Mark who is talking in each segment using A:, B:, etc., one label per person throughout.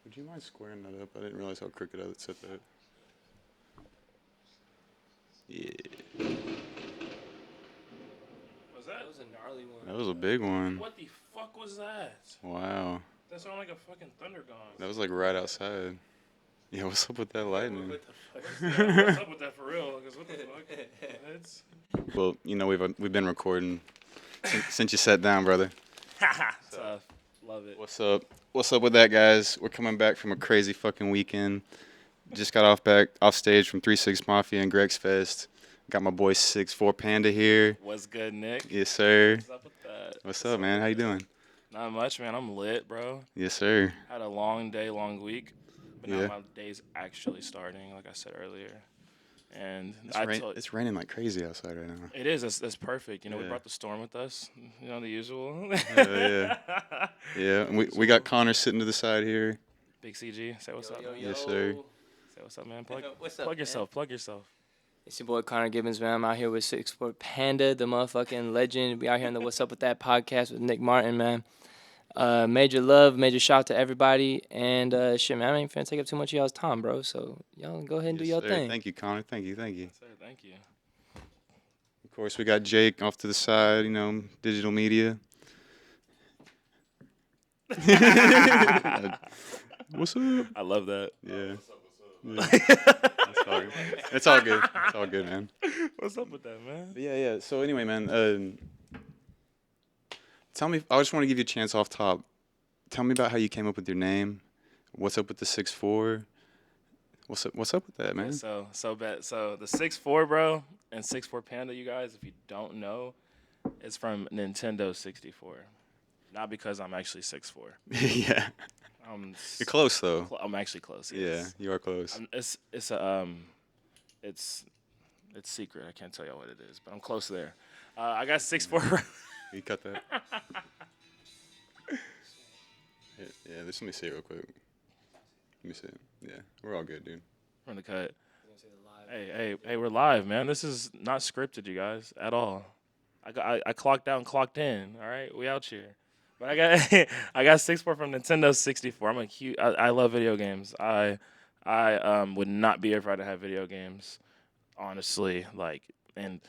A: Would you mind squaring that up? I didn't realize how crooked I set that. Yeah.
B: Was that? That was a gnarly one.
A: That was a big one.
B: What the fuck was that?
A: Wow.
B: That sounded like a fucking thunder gong.
A: That was like right outside. Yeah, what's up with that lightning?
B: What's up with that for real? Because what the fuck? It's...
A: Well, you know we've been recording since you sat down, brother.
B: Tough. Love it.
A: What's up? What's up with that, guys? We're coming back from a crazy fucking weekend. Just got off stage from 3-6 Mafia and Greg's Fest. Got my boy 64Panda here.
B: What's good, Nick?
A: Yes, sir.
B: What's up with that?
A: What's up, man? How you doing?
B: Not much, man. I'm lit, bro.
A: Yes, sir.
B: Had a long day, long week. But now
A: Yeah.
B: my day's actually starting, like I said earlier. And
A: it's raining like crazy outside right now.
B: It is. That's perfect. You know,
A: Yeah.
B: we brought the storm with us. You know, the usual.
A: Yeah. Yeah. And we got Connor sitting to the side here.
B: Big CG. Say what's up, man.
A: Yes, sir.
B: Say what's up, man. Plug
C: What's up,
B: Plug yourself.
C: It's your boy Connor Gibbons, man. I'm out here with 64Panda, the motherfucking legend. We out here on the What's Up With That podcast with Nick Martin, man. Major love, major shout out to everybody. And shit, man, I ain't finna take up too much of y'all's time, bro. So y'all go ahead and do your thing.
A: Thank you, Connor. Thank you.
B: Yes, sir. Thank you.
A: Of course, we got Jake off to the side, you know, digital media. What's up?
B: I love that.
A: Yeah. It's all good. It's all good, man.
B: What's up with that, man?
A: But yeah. So anyway, man, tell me. I just want to give you a chance off top. Tell me about how you came up with your name. What's up with the 6'4"? What's up with that, man?
B: Yeah, so the 6'4", bro, and 64Panda, you guys, if you don't know, is from Nintendo 64. Not because I'm actually 6'4".
A: Yeah. You're close though.
B: I'm actually close.
A: Yeah,
B: Yes.
A: you are close.
B: It's secret. I can't tell y'all what it is, but I'm close there. I got 6'4".
A: You cut that. Yeah, let me see it real quick. Let me see it. Yeah, we're all good, dude.
B: From the cut. Hey, we're live, man. This is not scripted, you guys, at all. I clocked out and clocked in. All right, we out here. But I got 6'4" from Nintendo 64. I love video games. I would not be here if I didn't have video games, honestly. Like, and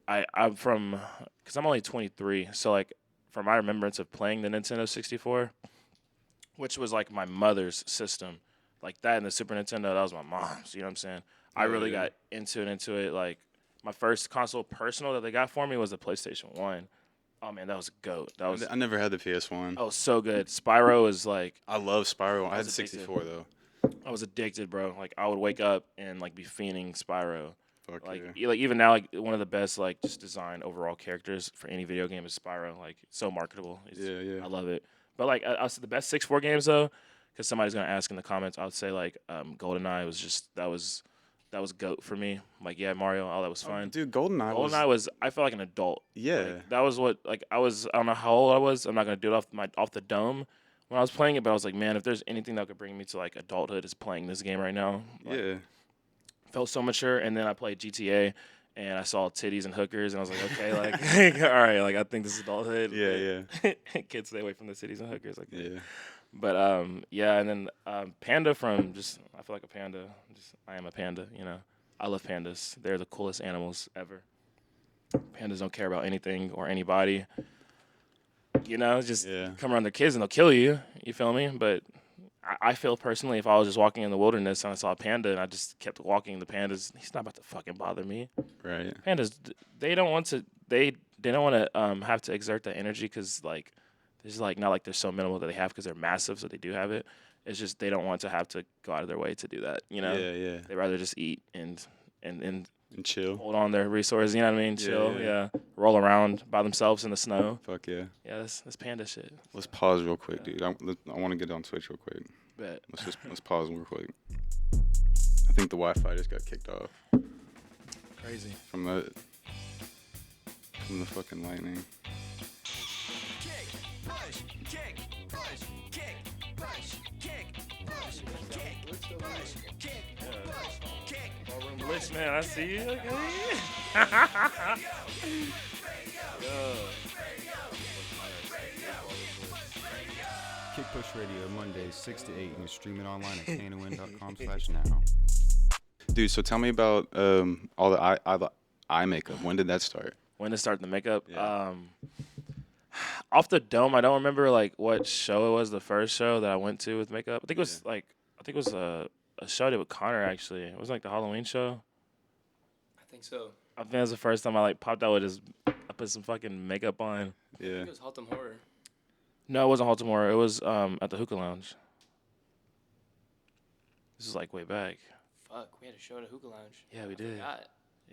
B: I'm from, because I'm only 23, so like from my remembrance of playing the Nintendo 64, which was like my mother's system, like that and the Super Nintendo, that was my mom's. You know what I'm saying? I really got into it. Like my first console personal that they got for me was the PlayStation 1. Oh man, that was a goat.
A: I never had the PS1.
B: Oh, so good. Spyro is like.
A: I love Spyro. I had the 64 though.
B: I was addicted, bro. Like I would wake up and like be fiending Spyro.
A: Fuck
B: like
A: yeah.
B: Like even now, like one of the best like just design overall characters for any video game is Spyro. Like so marketable.
A: Yeah.
B: I love it. But like I the best 6'4" games though, because somebody's gonna ask in the comments. I would say like GoldenEye was just that was GOAT for me. Like yeah, Mario, all that was fun.
A: Dude, GoldenEye
B: was I felt like an adult.
A: Yeah.
B: Like, that was what like I don't know how old I was. I'm not gonna do it off the dome when I was playing it, but I was like, man, if there's anything that could bring me to like adulthood, is playing this game right now. Like,
A: yeah.
B: Felt so mature, and then I played GTA, and I saw titties and hookers, and I was like, okay, like all right, like I think this is adulthood.
A: Yeah.
B: Kids stay away from the titties and hookers, like
A: Yeah.
B: But yeah, and then Panda from just I feel like a panda. I am a panda, you know. I love pandas. They're the coolest animals ever. Pandas don't care about anything or anybody. You know, just come around their kids and they'll kill you. You feel me? But I feel personally, if I was just walking in the wilderness and I saw a panda and I just kept walking, the pandas, he's not about to fucking bother me.
A: Right.
B: Pandas, they don't want to. They don't want to have to exert that energy because like there's like not like they're so minimal that they have because they're massive, so they do have it. It's just they don't want to have to go out of their way to do that. You know.
A: Yeah.
B: They rather just eat and
A: chill.
B: Hold on their resources, you know what I mean? Chill, yeah. Roll around by themselves in the snow.
A: Fuck yeah.
B: Yeah, that's panda shit.
A: Let's pause real quick, dude. I want to get on Twitch real quick.
B: Bet.
A: Let's pause real quick. I think the Wi-Fi just got kicked off.
B: Crazy.
A: From the fucking lightning.
D: Kick, push, kick, push, kick, push, kick, push, kick, push, kick, push, kick.
B: Ballroom glitch, man. I see you. Okay.
A: Kick, Push Radio Mondays 6 to 8 and you're streaming online at canon.com/now. Dude, so tell me about all the eye makeup. When did that start?
B: When to start the makeup?
A: Yeah.
B: Off the dome, I don't remember like what show it was. The first show that I went to with makeup. I think it was a show I did with Connor actually. It was like the Halloween show.
C: I think so.
B: I think that was the first time I like popped out with I put some fucking makeup on.
C: I
A: Yeah.
C: think it was Haltom Horror.
B: No, it wasn't Baltimore. It was at the Hookah Lounge. This is like way back.
C: Fuck, we had a show at a Hookah Lounge.
B: Yeah, we did.
C: Forgot.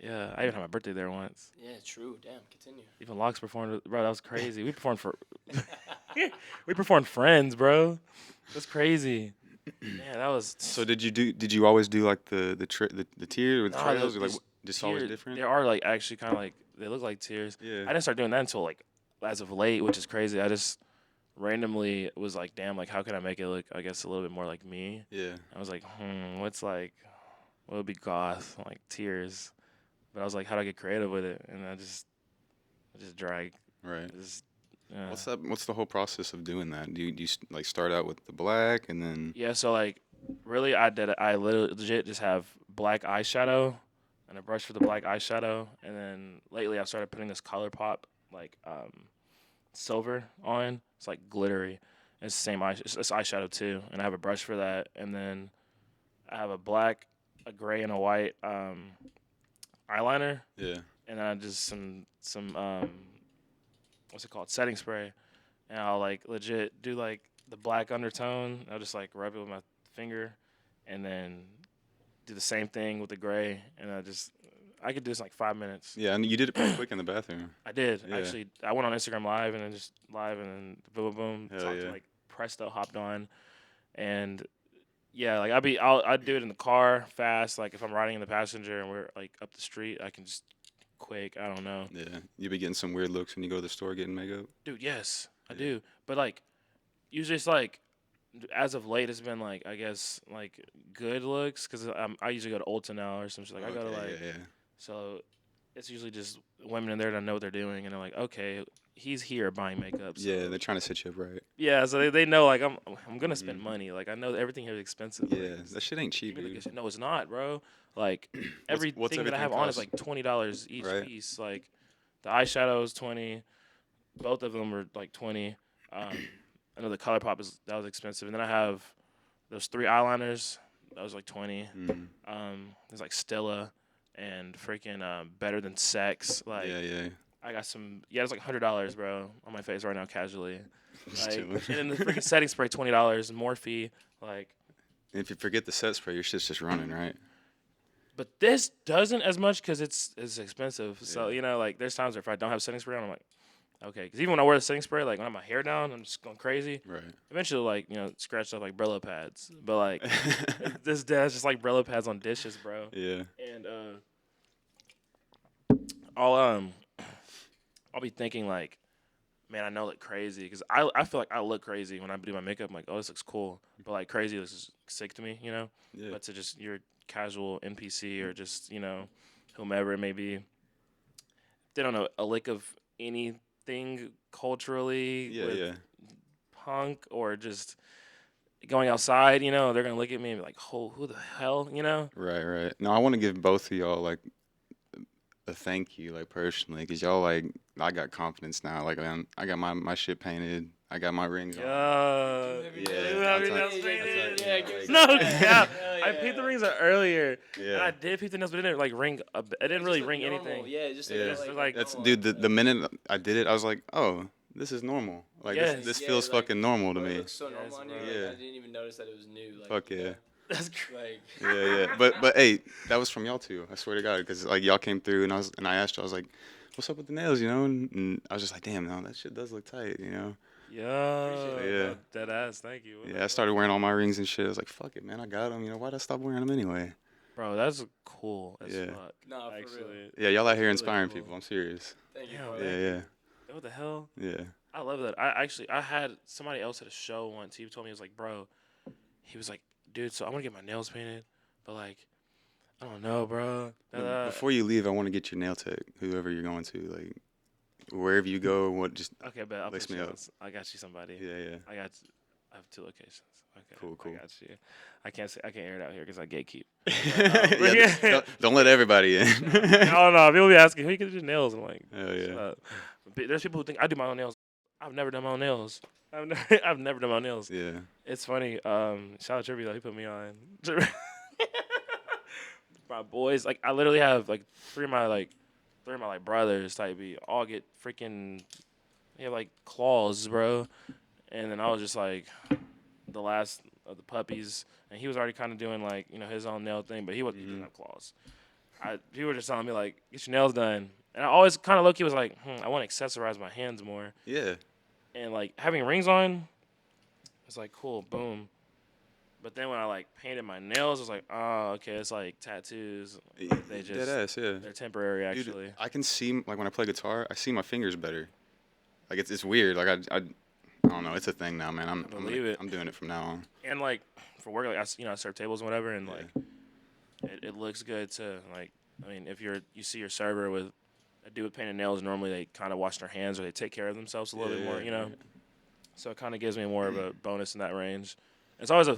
B: Yeah, I even had my birthday there once.
C: Yeah, true. Damn, continue.
B: Even Locks performed. Bro, that was crazy. We performed for. We performed Friends, bro. That's crazy. Man, that was.
A: So did you always do like the tier with
B: No,
A: trails or like
B: these
A: just always
B: tier-
A: different?
B: They are like actually kind of like they look like tiers.
A: Yeah.
B: I didn't start doing that until like as of late, which is crazy. I just randomly was like, damn, like how can I make it look, I guess, a little bit more like me?
A: Yeah.
B: I was like, what would be goth, like tears? But I was like, how do I get creative with it? And I just drag.
A: Right.
B: Just, yeah.
A: What's the whole process of doing that? Do you like start out with the black and then?
B: Yeah, so like really I legit just have black eyeshadow and a brush for the black eyeshadow, and then lately I've started putting this ColourPop like silver on. It's like glittery. It's the same it's eyeshadow too, and I have a brush for that, and then I have a black, a gray, and a white eyeliner,
A: Yeah.
B: and then I just some what's it called, setting spray, and I'll like legit do like the black undertone. I'll just like rub it with my finger, and then do the same thing with the gray, and I could do this in like 5 minutes.
A: Yeah, and you did it pretty quick in the bathroom.
B: I did
A: Yeah.
B: actually. I went on Instagram Live and then just live and then boom, boom, boom.
A: Hell
B: Talked
A: yeah.
B: like Presto hopped on, and yeah, like I'd do it in the car fast. Like if I'm riding in the passenger and we're like up the street, I can just quick. I don't know,
A: Yeah. You be getting some weird looks when you go to the store getting makeup.
B: dude. Yes, I
A: Yeah.
B: do. But like usually it's like as of late, it's been like I guess like good looks because I usually go to Ulta now or something. Like I go to like
A: yeah.
B: so. It's usually just women in there that know what they're doing, and they're like, okay, he's here buying makeup. So.
A: Yeah, they're trying to set you up right.
B: Yeah, so they know like I'm gonna spend money. Like I know everything here is expensive.
A: Yeah,
B: Like,
A: that shit ain't cheap,
B: give me the
A: dude.
B: good shit. No, it's not, bro. Like everything
A: what's
B: that I have
A: everything
B: on is
A: cost?
B: like $20 each
A: Right.
B: piece. Like the eyeshadow is 20. Both of them are like 20. I know the ColourPop that was expensive, and then I have those 3 eyeliners. That was like 20.
A: Mm.
B: There's like Stella and freaking Better Than Sex. Like
A: Yeah.
B: I got some. Yeah, it's like $100, bro, on my face right now, casually.
A: Just
B: Like,
A: chilling.
B: and then the freaking setting spray, $20, Morphe, like.
A: And if you forget the set spray, your shit's just running, right?
B: But this doesn't as much because it's expensive. So
A: Yeah.
B: you know, like there's times where if I don't have setting spray on, I'm like, okay. Because even when I wear the setting spray, like when I have my hair down, I'm just going crazy.
A: Right.
B: Eventually, like scratch up like Brillo pads. But like this dad's just like Brillo pads on dishes, bro.
A: Yeah.
B: And I'll be thinking like, man, I know I look crazy because I feel like I look crazy when I do my makeup. I'm like, oh, this looks cool, but like crazy looks just sick to me,
A: Yeah.
B: But to just your casual NPC or just whomever it may be, they don't know a lick of anything culturally, with punk or just going outside. They're gonna look at me and be like, oh, who the hell,
A: Right. No, I want to give both of y'all like a thank you, like personally, because y'all like I got confidence now. Like I got my shit painted. I got my rings on.
B: Yeah.
A: Yeah,
B: I painted the rings earlier.
A: Yeah.
B: And I did paint the nails, but it didn't like ring. It didn't really ring anything.
C: Yeah, just
A: Yeah.
C: like
A: That's
C: normal.
A: dude. The minute I did it, I was like, oh, this is normal. Like
B: Yes.
A: this
C: Yeah,
A: feels
C: like,
A: fucking normal to
C: Bro, it
A: me.
C: looks so
B: Yes,
C: normal on you.
B: bro.
C: Like,
A: Yeah.
C: I didn't even notice that it was new. Like,
A: Fuck yeah.
B: That's crazy.
C: Like,
A: Yeah. But hey, that was from y'all too. I swear to God, because like y'all came through and I asked you, I was like, what's up with the nails, and I was just like, damn, no, that shit does look tight,
B: Yeah.
A: Yeah.
B: Dead ass. Thank you.
A: Yeah, I started wearing all my rings and shit. I was like, fuck it, man, I got them. Why'd I stop wearing them anyway?
B: Bro, that's cool as
A: Yeah.
B: fuck.
C: nah, for real.
B: Actually.
A: Yeah, y'all out here
B: Really
A: inspiring
B: cool.
A: people. I'm serious.
C: Thank you.
B: Yeah,
C: bro.
B: man.
A: Yeah.
B: What the hell?
A: Yeah.
B: I love that. I had somebody else at a show once. He told me, he was like, bro, he was like, dude, so I want to get my nails painted, but like, I don't know, bro.
A: Before you leave, I want to get your nail tech, whoever you're going to, like, wherever you go, just
B: Okay, but I'll
A: Mix
B: put
A: me
B: you
A: up.
B: on. I got you somebody.
A: yeah.
B: I I have 2 locations. Okay.
A: Cool.
B: I got you. I can't air it out here because I gatekeep.
A: Yeah, don't let everybody in.
B: No. People be asking, who you get your nails? I'm like,
A: Hell yeah.
B: shut up. But there's people who think I do my own nails. I've never done my own nails. I've never done my own nails.
A: Yeah.
B: It's funny. Shout out to Trivia, he put me on. My boys, like I literally have like three of my brothers type B all get freaking, they have like claws, bro. And then I was just like the last of the puppies, and he was already kind of doing like his own nail thing, but he didn't have claws. People were just telling me like, get your nails done, and I always kind of low key was like, I want to accessorize my hands more.
A: Yeah.
B: And like having rings on, it's like cool, boom. But then when I like painted my nails, it was like, oh, okay, it's like tattoos. They just
A: Deadass, yeah.
B: they're temporary actually.
A: Dude, I can see like when I play guitar, I see my fingers better. Like it's weird. Like I don't know. It's a thing now, man. I'm doing it from now on.
B: And like for work, like I serve tables and whatever, and like it looks good too. Like I mean, if you see your server with a dude with painted nails, normally they kind of wash their hands or they take care of themselves a little bit more, So it kind of gives me more of a bonus in that range. It's always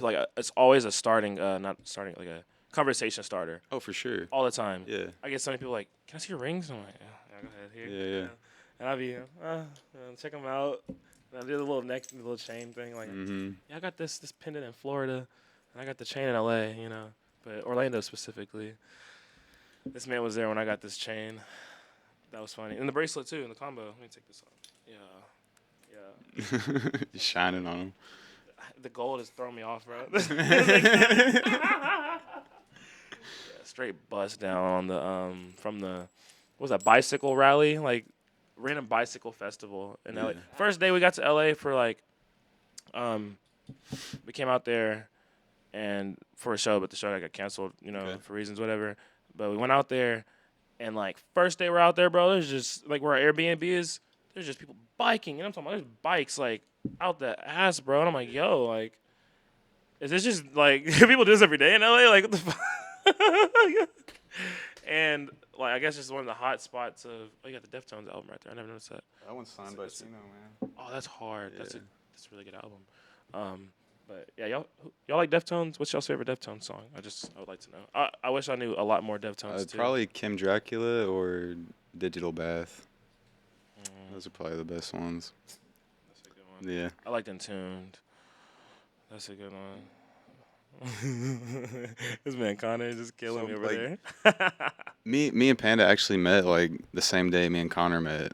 B: a starting, not starting, like a conversation starter.
A: Oh, for sure.
B: All the time.
A: Yeah.
B: I get so many people like, can I see your rings? I'm like, yeah, go ahead here.
A: Yeah.
B: And I'll be, check them out. And I do the little chain thing. Like, yeah, I got this pendant in Florida, and I got the chain in LA, but Orlando specifically. This man was there when I got this chain. That was funny. And the bracelet too, in the combo. Let me take this off. Yeah.
A: Just shining on them.
B: The gold is throwing me off, bro. Yeah, straight bust down on the from the what was that bicycle rally, like random bicycle festival in LA. First day we got to LA for like we came out there and for a show, but the show got canceled, for reasons whatever. But we went out there and like first day we're out there, bro, there's just like where our Airbnb is, there's just people biking, and I'm talking about there's bikes like out the ass, bro. And I'm like, yo, like, is this just like people do this every day in LA? Like, what the fuck? And like, I guess it's one of the hot spots of. Oh, you got the Deftones album right there. I never noticed that.
A: That one's signed by Sino, man.
B: Oh, that's hard.
A: Yeah.
B: That's a really good album. But yeah, y'all like Deftones? What's y'all's favorite Deftones song? I would like to know. I wish I knew a lot more Deftones too.
A: Probably Kim Dracula or Digital Bath. Those are probably the best ones.
B: That's a good one.
A: Yeah.
B: I liked Entombed. That's a good one. This man Connor just killing me over there.
A: Me and Panda actually met like the same day me and Connor met,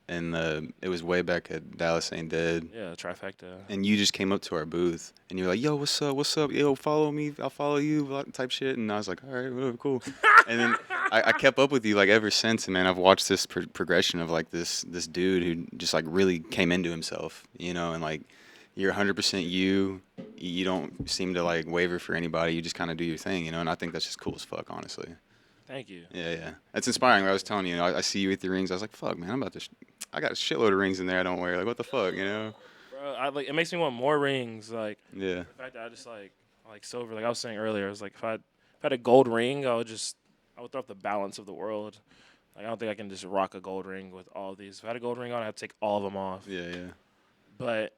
A: and it was way back at Dallas Ain't Dead.
B: Yeah, trifecta.
A: And you just came up to our booth, and you're like, "Yo, what's up? Yo, follow me. I'll follow you," type shit. And I was like, "All right, whatever, cool." And then I kept up with you like ever since, and man, I've watched this progression of like this dude who just like really came into himself, and like you're 100% you. You don't seem to like waver for anybody. You just kind of do your thing, And I think that's just cool as fuck, honestly.
B: Thank you.
A: Yeah. That's inspiring. I was telling you, I see you with the rings. I was like, fuck, man, I got a shitload of rings in there I don't wear. Like, what the fuck,
B: Bro, it makes me want more rings. Like,
A: Yeah.
B: the fact that I just like silver. Like I was saying earlier, I was like, if I had a gold ring, I would throw off the balance of the world. Like, I don't think I can just rock a gold ring with all of these. If I had a gold ring on, I'd take all of them off.
A: Yeah.
B: But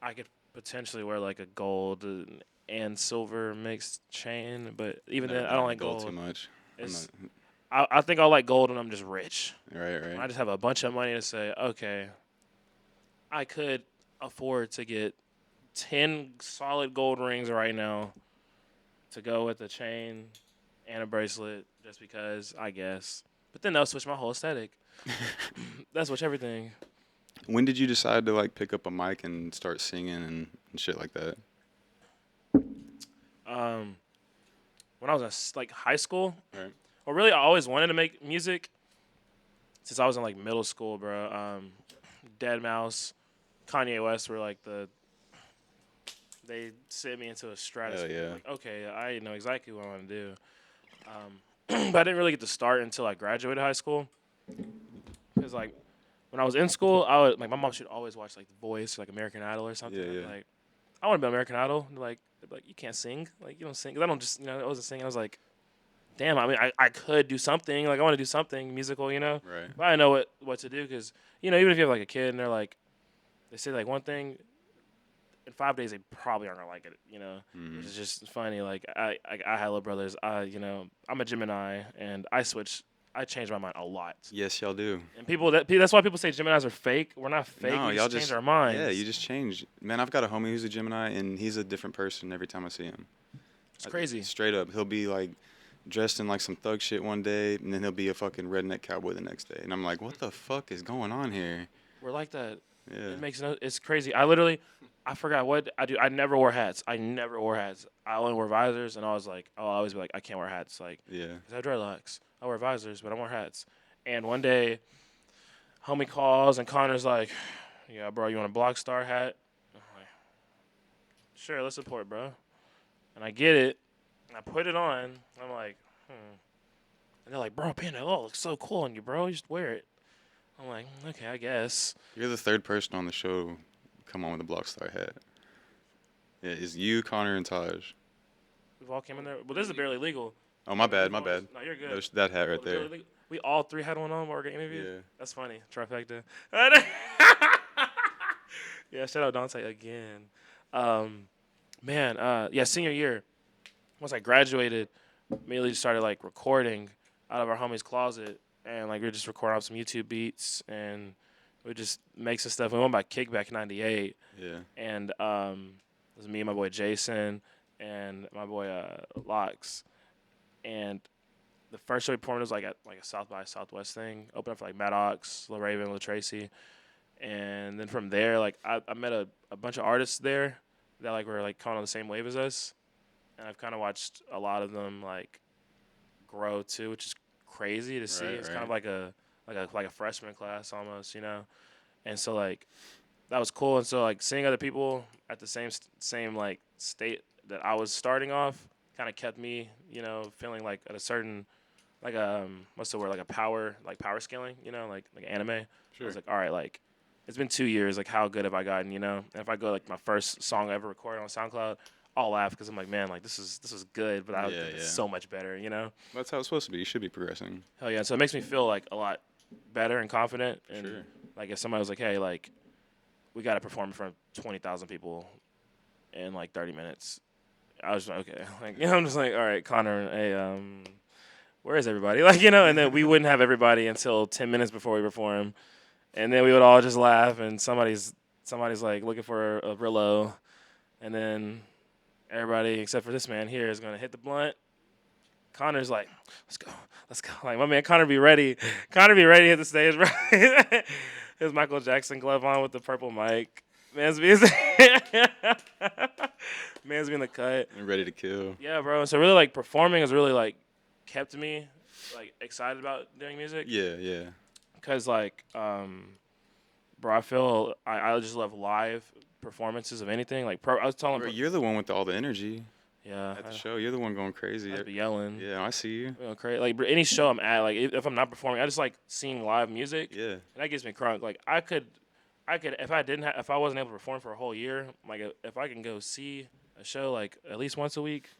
B: I could potentially wear like a gold and silver mixed chain. But even then, I don't like gold
A: too much.
B: I think I like gold when I'm just rich.
A: Right.
B: I just have a bunch of money to say, okay, I could afford to get 10 solid gold rings right now to go with a chain and a bracelet just because, I guess. But then that'll switch my whole aesthetic. That'll switch everything.
A: When did you decide to like pick up a mic and start singing and shit like that?
B: When I was in like high school,
A: Right.
B: well, really, I always wanted to make music since I was in like middle school, bro. Deadmau5, Kanye West were like they sent me into a stratosphere.
A: Hell yeah.
B: Like, okay, I know exactly what I want to do. But I didn't really get to start until I graduated high school. Because like when I was in school, my mom should always watch like The Voice, or, like American Idol or something.
A: Yeah.
B: Like, I want to be on American Idol. They're like, you can't sing. Like, you don't sing. 'Cause I don't just, I wasn't singing. I was like, damn, I mean, I could do something. Like, I want to do something musical,
A: Right.
B: But I know what to do because, even if you have like a kid and they're like, they say like one thing, in 5 days they probably aren't gonna like it, you know. Which is just funny. Like I had little brothers. I'm a Gemini, and I change my mind a lot.
A: Yes, y'all do.
B: And that's why people say Geminis are fake. We're not fake.
A: No,
B: We
A: y'all
B: just change our minds.
A: Yeah, you just change. Man, I've got a homie who's a Gemini, and he's a different person every time I see him.
B: It's crazy.
A: Straight up, he'll be like dressed in like some thug shit one day, and then he'll be a fucking redneck cowboy the next day. And I'm like, what the fuck is going on here?
B: We're like that.
A: Yeah.
B: It's crazy. I forgot what I do. I never wore hats. I only wore visors, and I was like, I'll always be like, I can't wear hats. Like,
A: Yeah.
B: 'cause I have dreadlocks. I wear visors, but I don't wear hats. And one day, homie calls, and Connor's like, yeah, bro, you want a Block Star hat? I'm like, sure, let's support, bro. And I get it, and I put it on. I'm like, And they're like, bro, Panda, oh, it looks so cool on you, bro. You just wear it. I'm like, okay, I guess.
A: You're the third person on the show come on with a Block Star hat. Yeah, it's you, Connor, and Taj.
B: We've all came in there. Well, this is barely legal.
A: Oh, my bad, my bad.
B: No, you're good.
A: There's that hat right there.
B: We all three had one on while we were getting interviewed.
A: Yeah.
B: That's funny. Trifecta. Yeah, shout out Dante again. Senior year, once I graduated, immediately started like recording out of our homie's closet, and like we were just recording off some YouTube beats, and we just make some stuff. We went by Kickback '98.
A: Yeah.
B: And it was me and my boy Jason and my boy Locks. And the first show we performed was like at like a South by Southwest thing. Opened up for like Maddox, Lil Raven, Lil Tracy. And then from there, like I met a bunch of artists there that like were like kind of on the same wave as us. And I've kind of watched a lot of them like grow too, which is crazy to see.
A: Right,
B: It's
A: right.
B: kind of like a freshman class almost, you know. And so like that was cool. And so like seeing other people at the same like state that I was starting off kind of kept me, you know, feeling like at a certain like what's the word, like power scaling, you know, like anime.
A: Sure.
B: I was like, all right, like it's been 2 years, like how good have I gotten, you know? And if I go like my first song I ever recorded on SoundCloud, I'll laugh because I'm like, man, like this is good, but I think it's so much better, you know?
A: That's how it's supposed to be. You should be progressing.
B: Hell yeah. So it makes me feel like a lot better and confident. And
A: Sure.
B: like if somebody was like, hey, like we got to perform in front of 20,000 people in like 30 minutes. I was like, okay. Like, you know, I'm just like, all right, Connor, hey, where is everybody? Like, you know, and then we wouldn't have everybody until 10 minutes before we perform. And then we would all just laugh, and somebody's like looking for a Brillo, and then everybody except for this man here is gonna hit the blunt. Connor's like, let's go. Like my man Connor be ready. Connor be ready to hit the stage, bro. His Michael Jackson glove on with the purple mic. Man's be in the cut.
A: And ready to kill.
B: Yeah, bro. So really, like performing has really like kept me like excited about doing music.
A: Yeah, yeah.
B: Cause like, bro, I feel I just love live performances of anything. Like, I was telling,
A: Bro, you're the one with all the energy
B: yeah,
A: at the show. You're the one going crazy.
B: I'd be yelling.
A: Yeah, I see you.
B: You know, crazy. Like any show I'm at, like if I'm not performing, I just like seeing live music.
A: Yeah.
B: And that gets me crunk. Like I could, if I wasn't able to perform for a whole year, like if I can go see a show like at least once a week,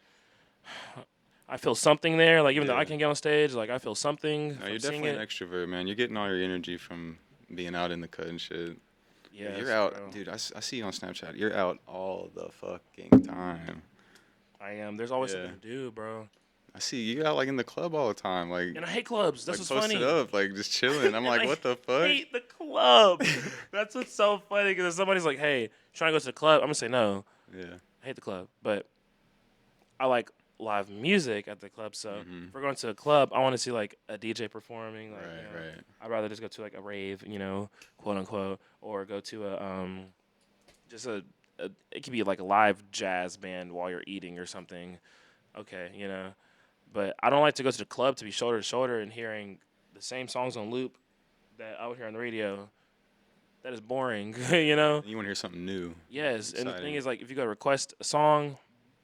B: I feel something there. Like even though I can't get on stage, like I feel something.
A: No, you're definitely an extrovert, man. You're getting all your energy from being out in the cut and shit.
B: Yeah,
A: You're out, dude. I see you on Snapchat. You're out all the fucking time.
B: I am. There's always something to do, bro.
A: I see you out like in the club all the time, like.
B: And I hate clubs. That's
A: like,
B: what's funny.
A: Posted up, like just chilling. I'm like, what the fuck?
B: I hate the club. That's what's so funny because if somebody's like, "Hey, trying to go to the club," I'm gonna say no.
A: Yeah.
B: I hate the club, but I like live music at the club. So if we're going to a club, I want to see like a DJ performing. Like,
A: Right,
B: you know,
A: right.
B: I'd rather just go to like a rave, you know, quote unquote, or go to it could be like a live jazz band while you're eating or something. Okay, you know, but I don't like to go to the club to be shoulder to shoulder and hearing the same songs on loop that I would hear on the radio. That is boring, you know.
A: You want to hear something new?
B: Yes, and the
A: Exciting.
B: thing is, like, if you go to request a song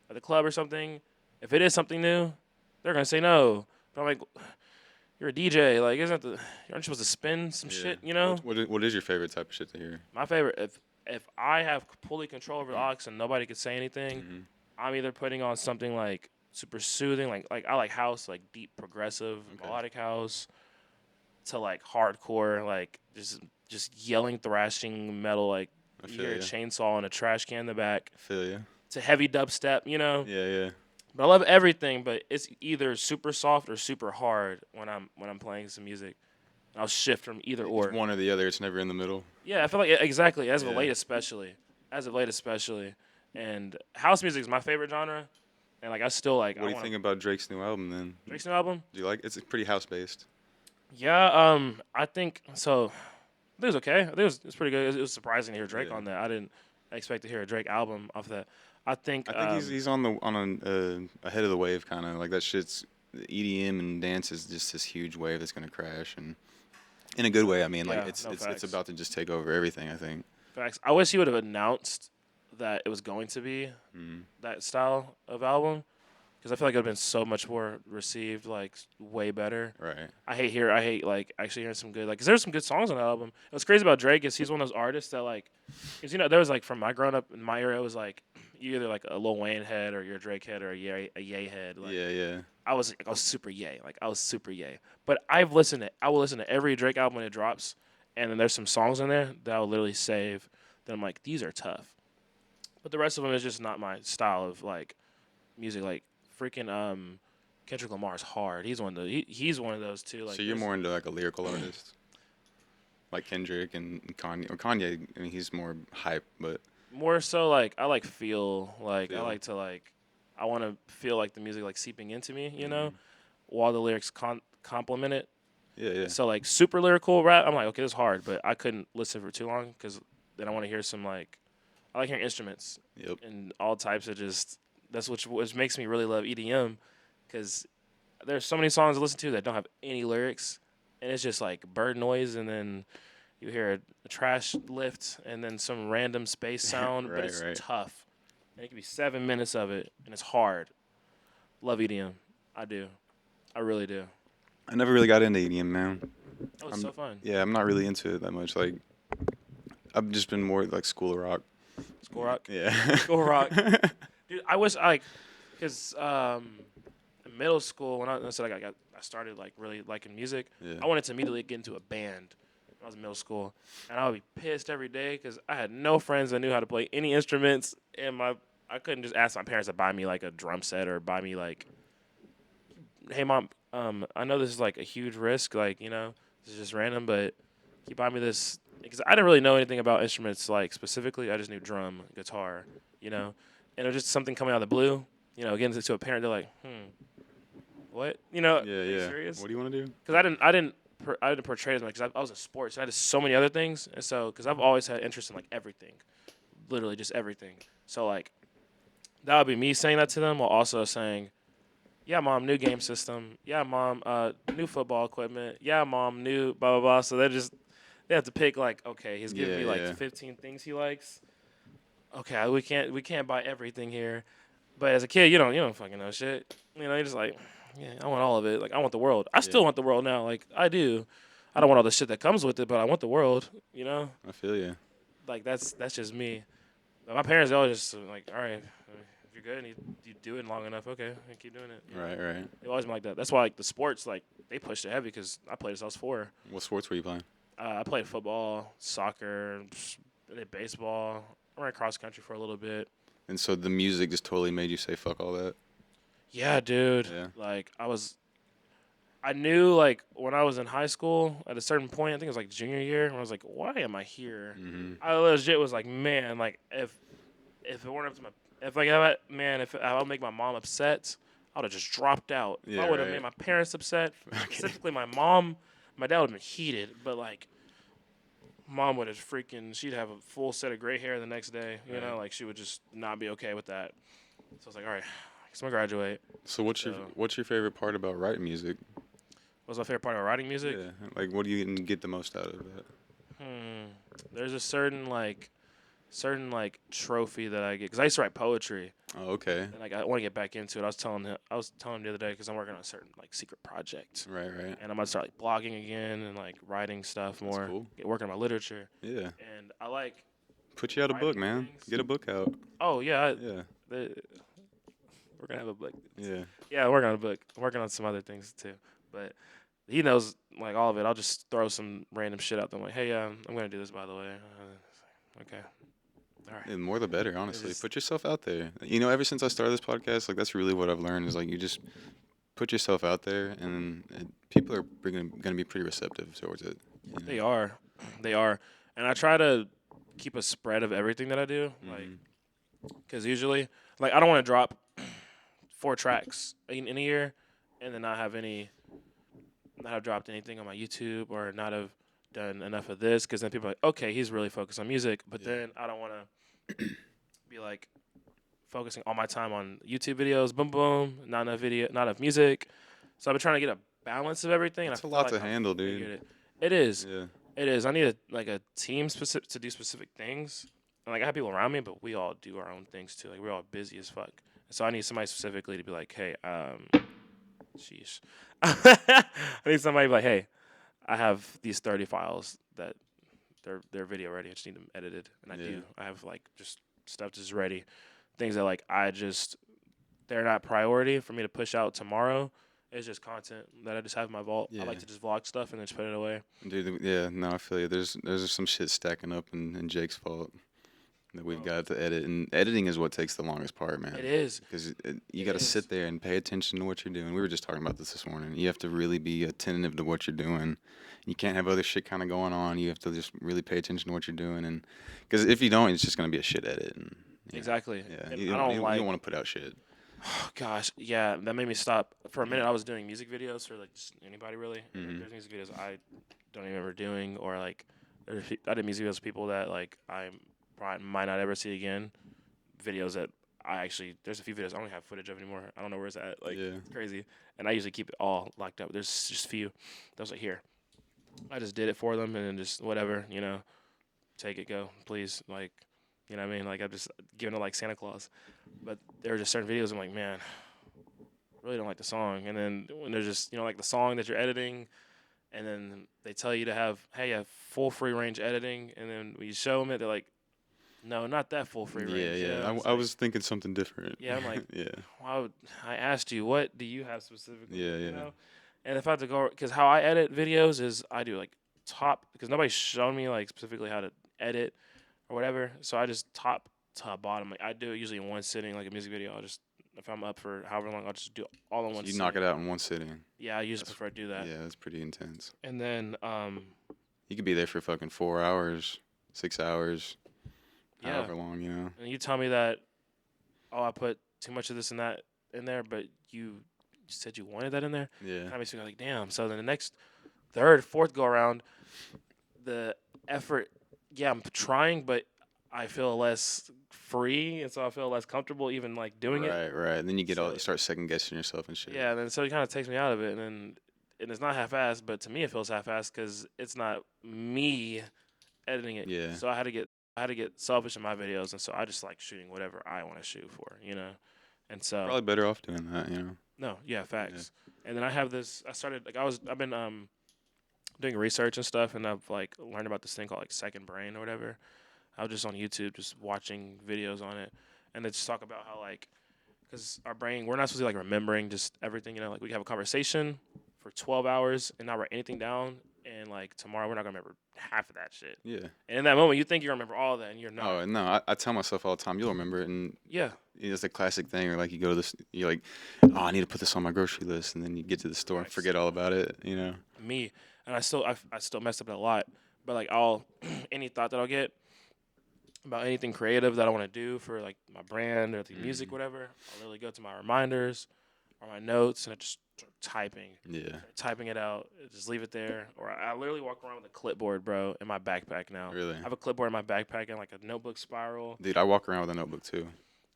B: at the club or something, if it is something new, they're gonna say no. But I'm like, you're a DJ, like, aren't you supposed to spin some shit, you know?
A: What is your favorite type of shit to hear?
B: My favorite, if I have fully control over the aux and nobody could say anything, I'm either putting on something like super soothing, like I like house, like deep progressive melodic house, to like hardcore, like just yelling, thrashing metal, like
A: I
B: You
A: feel
B: hear a
A: ya.
B: chainsaw and a trash can in the back.
A: I feel you.
B: It's a heavy dubstep, you know.
A: Yeah, yeah.
B: But I love everything. But it's either super soft or super hard when I'm playing some music. I'll shift from either
A: It's
B: or.
A: one or the other. It's never in the middle.
B: Yeah, I feel like exactly as of
A: Yeah.
B: late, especially. And house music is my favorite genre. And like I still like.
A: What do you think about Drake's new album then?
B: Drake's new album?
A: Do you like? It's pretty house based.
B: Yeah. I think so. I think it was okay. I think it's pretty good. It was surprising to hear Drake
A: Yeah.
B: on that. I didn't expect to hear a Drake album off that. I think
A: he's on ahead of the wave kind of like that shit's the EDM and dance is just this huge wave that's gonna crash and in a good way. I mean, like
B: Yeah,
A: it's
B: no,
A: it's
B: facts.
A: about to just take over everything. I think.
B: facts. I wish he would have announced that it was going to be that style of album because I feel like it would have been so much more received, like way better.
A: Right.
B: I hate like actually hearing some good because there's some good songs on that album. What's crazy about Drake is he's one of those artists that like, cause there was like from my growing up in my era it was like you either like a Lil Wayne head or you're a Drake head or a Ye head. Like,
A: Yeah, yeah.
B: I was super Ye, But I will listen to every Drake album when it drops, and then there's some songs in there that I'll literally save. That I'm like these are tough, but the rest of them is just not my style of like music. Like freaking Kendrick Lamar's hard. He's one of he's one of those too. Like
A: So you're more into like a lyrical artist, like Kendrick and Kanye. Or Kanye, I mean, he's more hype, but
B: more so like I like feel like I
A: Feel.
B: like to like I want to feel like the music like seeping into me, you know, while the lyrics complement it.
A: yeah, yeah.
B: So like super lyrical rap, I'm like okay, this is hard, but I couldn't listen for too long because then I want to hear some like I like hearing instruments
A: Yep.
B: and all types of just that's which makes me really love EDM because there's so many songs I listen to that don't have any lyrics and it's just like bird noise and then you hear a trash lift and then some random space sound, but
A: Right,
B: it's
A: right.
B: tough. And it could be 7 minutes of it and it's hard. Love EDM. I do. I really do.
A: I never really got into EDM, man.
B: Oh, it's so fun.
A: Yeah, I'm not really into it that much. Like, I've just been more like School of Rock.
B: School rock.
A: Yeah.
B: School rock. Dude, I wish because in middle school when I said I started like really liking music.
A: Yeah.
B: I wanted to immediately get into a band when I was in middle school, and I would be pissed every day because I had no friends that knew how to play any instruments, and I couldn't just ask my parents to buy me like a drum set or buy me like, hey mom, I know this is like a huge risk, like this is just random, but can you buy me this? Because I didn't really know anything about instruments like specifically. I just knew drum, guitar, and it was just something coming out of the blue. Getting to a parent, they're like, what?
A: Yeah,
B: Are you
A: yeah.
B: serious?
A: What do you want to do?
B: Because I didn't portray as much because I was in sports and I did so many other things, and so because I've always had interest in like everything, literally just everything. So like that would be me saying that to them while also saying, yeah, mom, new game system. Yeah, mom, new football equipment. Yeah, mom, new blah blah blah. So they have to pick like, okay, he's giving me like
A: Yeah.
B: 15 things he likes. Okay, we can't buy everything here. But as a kid, you don't fucking know shit. You're just like, yeah, I want all of it. Like I want the world. I still want the world now. Like I do. I don't want all the shit that comes with it, but I want the world.
A: I feel you.
B: Like that's just me. But my parents they always just like, all right, if you're good and you do it long enough, okay, and keep doing it.
A: Right, right.
B: They always been like that. That's why like the sports like they pushed it heavy because I played since I was 4.
A: What sports were you playing?
B: I played football, soccer, I did baseball. I ran cross country for a little bit.
A: And so the music just totally made you say fuck all that.
B: Yeah, dude.
A: Yeah.
B: Like I knew like when I was in high school at a certain point, I think it was like junior year, when I was like, why am I here?
A: Mm-hmm.
B: I legit was like, man, like if it weren't up to if I would make my mom upset, I would have just dropped out. If
A: Yeah,
B: I would have
A: right.
B: made my parents upset,
A: Okay.
B: specifically my mom, my dad would have been heated, but like mom would have she'd have a full set of gray hair the next day,
A: Right.
B: like she would just not be okay with that. So I was like, all right, I guess I'm gonna graduate.
A: So what's your favorite part about writing music?
B: What's my favorite part of writing music?
A: Yeah. Like, what do you get the most out of that?
B: There's a certain trophy that I get because I used to write poetry
A: Oh, okay.
B: and like I want to get back into it. I was telling him the other day because I'm working on a certain like secret project
A: Right, right.
B: and I'm gonna start like blogging again and like writing stuff more.
A: cool.
B: Working on my literature
A: Yeah.
B: and I like.
A: Put you out a book,
B: Writing
A: man.
B: things.
A: Get a book out.
B: Oh yeah,
A: Yeah.
B: we're gonna have a book.
A: Yeah.
B: Yeah, I'm working on a book. I'm working on some other things too, but he knows like all of it. I'll just throw some random shit out there. I'm like, hey, I'm gonna do this by the way. Okay. All right.
A: The more the better, honestly.
B: just-
A: Put yourself out there. You know, ever since I started this podcast, like that's really what I've learned is like you just put yourself out there, and people are gonna be pretty receptive towards it. You know?
B: They are. They are. And I try to keep a spread of everything that I do. Like, because usually, like, I don't want to drop 4 tracks in a year and then not have dropped anything on my YouTube or not have done enough of this. Because then people are like, okay, he's really focused on music. But then I don't want to be like focusing all my time on YouTube videos. Boom, boom. Not enough music. So I've been trying to get a balance of everything.
A: It's
B: and
A: a
B: I
A: lot
B: feel
A: to
B: like I've
A: handle,
B: figured
A: dude.
B: It is.
A: Yeah.
B: It is. I need a team specific to do specific things. And like I have people around me, but we all do our own things too. Like we're all busy as fuck. So I need somebody specifically to be like, hey, sheesh. I need somebody to be like, hey, I have these 30 files that they're video ready. I just need them edited, and I do. I have like just stuff just ready, things that like they're not priority for me to push out tomorrow. It's just content that I just have in my vault. I like to just vlog stuff and then just put it away.
A: Dude, yeah, no, I feel you. There's some shit stacking up in Jake's fault that we've got to edit, and editing is what takes the longest part, man.
B: It is.
A: Because you got to sit there and pay attention to what you're doing. We were just talking about this morning. You have to really be attentive to what you're doing. You can't have other shit kind of going on. You have to just really pay attention to what you're doing, and because if you don't, it's just gonna be a shit edit. And,
B: Exactly.
A: Yeah,
B: And
A: you
B: I
A: don't,
B: don't like.
A: you don't want to put out shit.
B: Oh, gosh, yeah, that made me stop. For a minute, I was doing music videos for like just anybody really.
A: Mhm.
B: There's music videos I don't even remember doing, or like I did music videos for people that like I probably might not ever see again. Videos that there's a few videos I don't have footage of anymore. I don't know where it's at. Like it's crazy, and I usually keep it all locked up. There's just a few. Those are here. I just did it for them, and then just whatever, take it, go, please, like. You know what I mean? Like, I'm just giving it like Santa Claus. But there are just certain videos I'm like, man, I really don't like the song. And then when there's just, like the song that you're editing, and then they tell you to have, hey, a full free range editing. And then when you show them it, they're like, no, not that full free range.
A: Yeah. I was thinking something different.
B: Yeah, I'm like,
A: yeah.
B: I asked you, what do you have specifically?
A: Yeah.
B: You know? And if I have to go, because how I edit videos is I do like top, because nobody's shown me like specifically how to edit or whatever. So I just top to bottom. Like I do it usually in one sitting, like a music video. I'll just, if I'm up for however long, I'll just do all in one sitting.
A: You knock it out in one sitting.
B: Yeah, I usually prefer to do that.
A: Yeah, that's pretty intense.
B: And then,
A: you could be there for fucking 4 hours, 6 hours,
B: yeah.
A: however long,
B: And you tell me that, I put too much of this and that in there, but you said you wanted that in there.
A: Yeah.
B: Kind of makes me go like, damn. So then the next, third, fourth go around, the effort. Yeah, I'm trying, but I feel less free, and so I feel less comfortable even like doing it.
A: Right. And then you start second guessing yourself and shit.
B: Yeah, and then so it kind of takes me out of it, and it's not half-assed, but to me it feels half-assed because it's not me editing it.
A: Yeah.
B: So I had to get selfish in my videos, and so I just like shooting whatever I want to shoot for, And so
A: Probably better off doing that,
B: No, yeah, facts. Yeah. And then I have this. I've been doing research and stuff, and I've like learned about this thing called like second brain or whatever. I was just on YouTube, just watching videos on it, and they just talk about how like, because our brain, we're not supposed to like remembering just everything, like we have a conversation for 12 hours and not write anything down, and like tomorrow we're not gonna remember half of that shit.
A: Yeah.
B: And in that moment, you think you remember all that, and you're not.
A: Oh no, I tell myself all the time, you'll remember it, and
B: Yeah.
A: It's a classic thing, or like you go to this, you're like, oh, I need to put this on my grocery list, and then you get to the store and forget all about it,
B: Me, and I still messed up a lot, but like I'll any thought that I'll get about anything creative that I want to do for like my brand or the music, whatever, I'll literally go to my reminders or my notes and I just start typing it out, just leave it there, or I literally walk around with a clipboard, bro, in my backpack now.
A: Really?
B: I have a clipboard in my backpack and like a notebook spiral.
A: Dude, I walk around with a notebook too.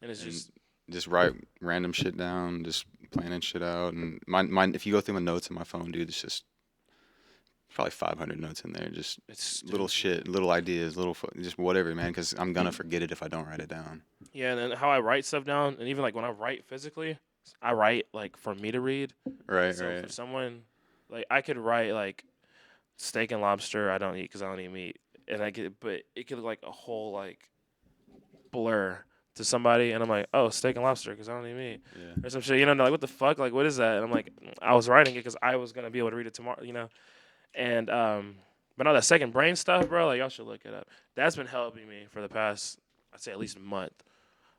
B: And it's
A: just write random shit down, just planning shit out. And mine, if you go through my notes in my phone, dude, it's just probably 500 notes in there. Just
B: it's
A: little shit, little ideas, just whatever, man. Because I'm gonna forget it if I don't write it down.
B: Yeah, and then how I write stuff down, and even like when I write physically, I write like for me to read.
A: Right.
B: For someone, like I could write like steak and lobster. I don't eat because I don't eat meat, and but it could look like a whole like blur to somebody, and I'm like, oh, steak and lobster because I don't eat meat, or some shit. They're like, what the fuck? Like, what is that? And I'm like, I was writing it because I was gonna be able to read it tomorrow, And but no, that second brain stuff, bro. Like, y'all should look it up. That's been helping me for the past I'd say at least a month.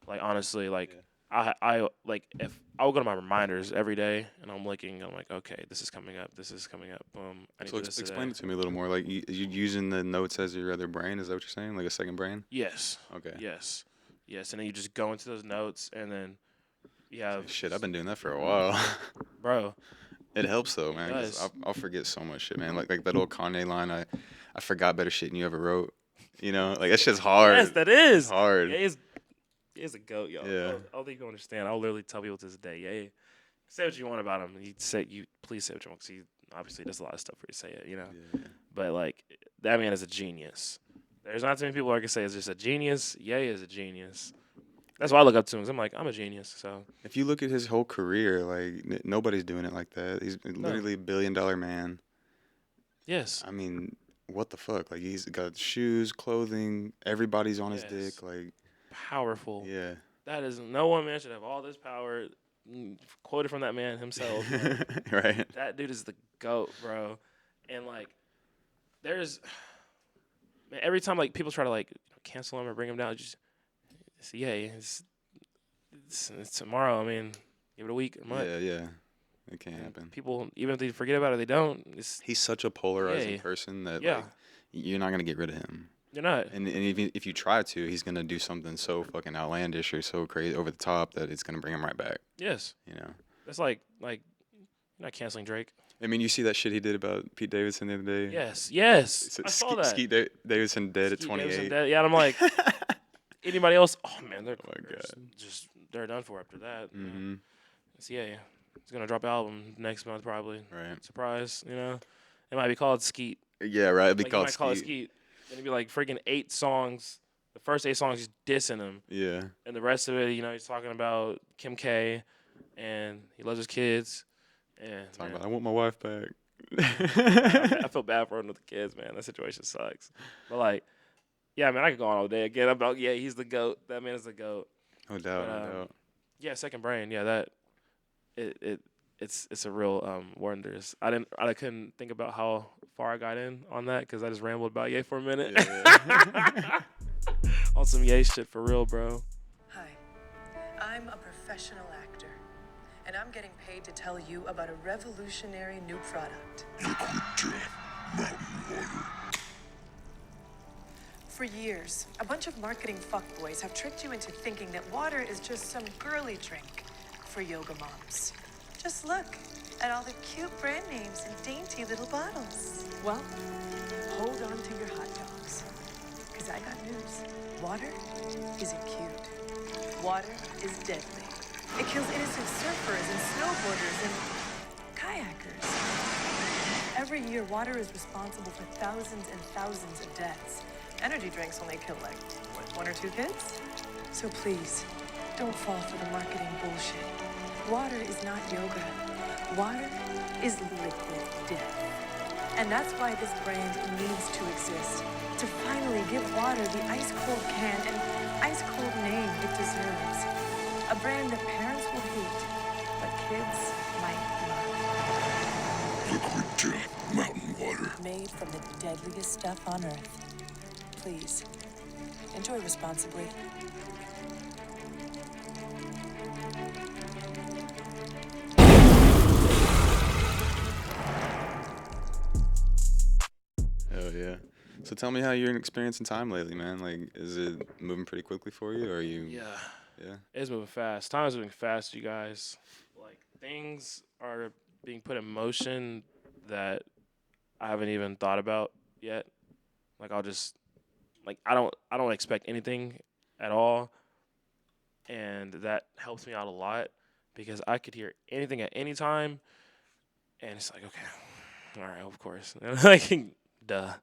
B: Like honestly, like I like if I will go to my reminders every day and I'm looking, I'm like, okay, this is coming up, boom. I need
A: So
B: to do this
A: explain
B: today.
A: it to me a little more. Like you using the notes as your other brain? Is that what you're saying? Like a second brain?
B: Yes.
A: Okay.
B: Yes. Yes. And then you just go into those notes and then you have
A: Shit, I've been doing that for a while.
B: bro.
A: It helps though,
B: It
A: man. 'Cause
B: does.
A: I'll forget so much shit, man. Like that old Kanye line. I forgot better shit than you ever wrote. You know, like it's just hard.
B: Yes, that
A: It's
B: is.
A: hard.
B: Yeah, he's a goat, y'all.
A: Yeah.
B: I don't think you understand. I'll literally tell people to this day, yeah, say what you want about him. Please say what you want, because he obviously does a lot of stuff for you to say it, you know.
A: Yeah.
B: But like that man is a genius. There's not too many people I can say is just a genius. Ye is a genius. That's why I look up to him. 'Cause I'm like, I'm a genius. So
A: If you look at his whole career, like nobody's doing it like that. He's literally $1 billion man.
B: yes,
A: I mean, what the fuck? Like he's got shoes, clothing. Everybody's on his
B: Yes.
A: dick. Like
B: powerful.
A: yeah.
B: That is no one man should have all this power. Quoted from that man himself. Like,
A: Right.
B: that dude is the GOAT, bro. And like, there's man, every time like people try to like cancel him or bring him down, it's it's tomorrow. I mean, give it a week, a month.
A: Yeah. It can't
B: And
A: happen.
B: people, even if they forget about it, they don't.
A: He's such a polarizing
B: Yeah.
A: person that
B: Yeah.
A: like you're not gonna get rid of him.
B: You're not.
A: And even if you try to, he's gonna do something so fucking outlandish or so crazy over the top that it's gonna bring him right back.
B: Yes,
A: You know.
B: that's like you're not canceling Drake.
A: I mean, you see that shit he did about Pete Davidson the other day.
B: Yes, I saw that.
A: Skeet Davidson dead at
B: Skeet
A: 28.
B: Davidson dead. Yeah, and I'm like, anybody else? Oh man, they're,
A: Oh my
B: they're
A: God.
B: just they're done for after that.
A: Mm-hmm.
B: It's, yeah, he's gonna drop an album next month probably.
A: Right.
B: Surprise, you know. It might be called Skeet.
A: Yeah, right. It'd be
B: Like, you
A: called
B: might call it
A: Skeet.
B: Skeet. And it'd be like freaking 8 songs. The first 8 songs he's dissing him,
A: Yeah.
B: and the rest of it, you know, he's talking about Kim K, and he loves his kids. And
A: Talking
B: man,
A: about I want my wife back.
B: I feel bad for him with the kids, man. That situation sucks. But like, yeah, man, I could go on all day again about he's the GOAT. That man is the GOAT.
A: No doubt,
B: But,
A: no doubt.
B: Yeah, second brain. Yeah, that it's a real wonders. I couldn't think about how far I got in on that because I just rambled about Ye for a minute.
A: Yeah.
B: On some Ye shit for real, bro.
E: Hi, I'm a professional actor, and I'm getting paid to tell you about a revolutionary new product. For years, a bunch of marketing fuckboys have tricked you into thinking that water is just some girly drink for yoga moms. Just look at all the cute brand names and dainty little bottles. Well, hold on to your hot dogs, because I got news. Water isn't cute. Water is deadly. It kills innocent surfers and snowboarders and kayakers. Every year, water is responsible for thousands and thousands of deaths. Energy drinks only kill like, what, 1 or 2 kids? So please, don't fall for the marketing bullshit. Water is not yoga. Water is liquid death. And that's why this brand needs to exist. To finally give water the ice-cold can and ice-cold name it deserves. A brand that parents will hate, but kids might love.
F: Liquid death, mountain water.
E: Made from the deadliest stuff on Earth. Please, enjoy responsibly.
A: Hell yeah. So tell me how you're experiencing time lately, man. Like, is it moving pretty quickly for you, or are you?
B: Yeah,
A: Yeah.
B: it's moving fast. Time is moving fast, you guys. Like things are being put in motion that I haven't even thought about yet. Like I'll just I don't expect anything at all, and that helps me out a lot because I could hear anything at any time, and it's like, okay, all right, of course, like duh,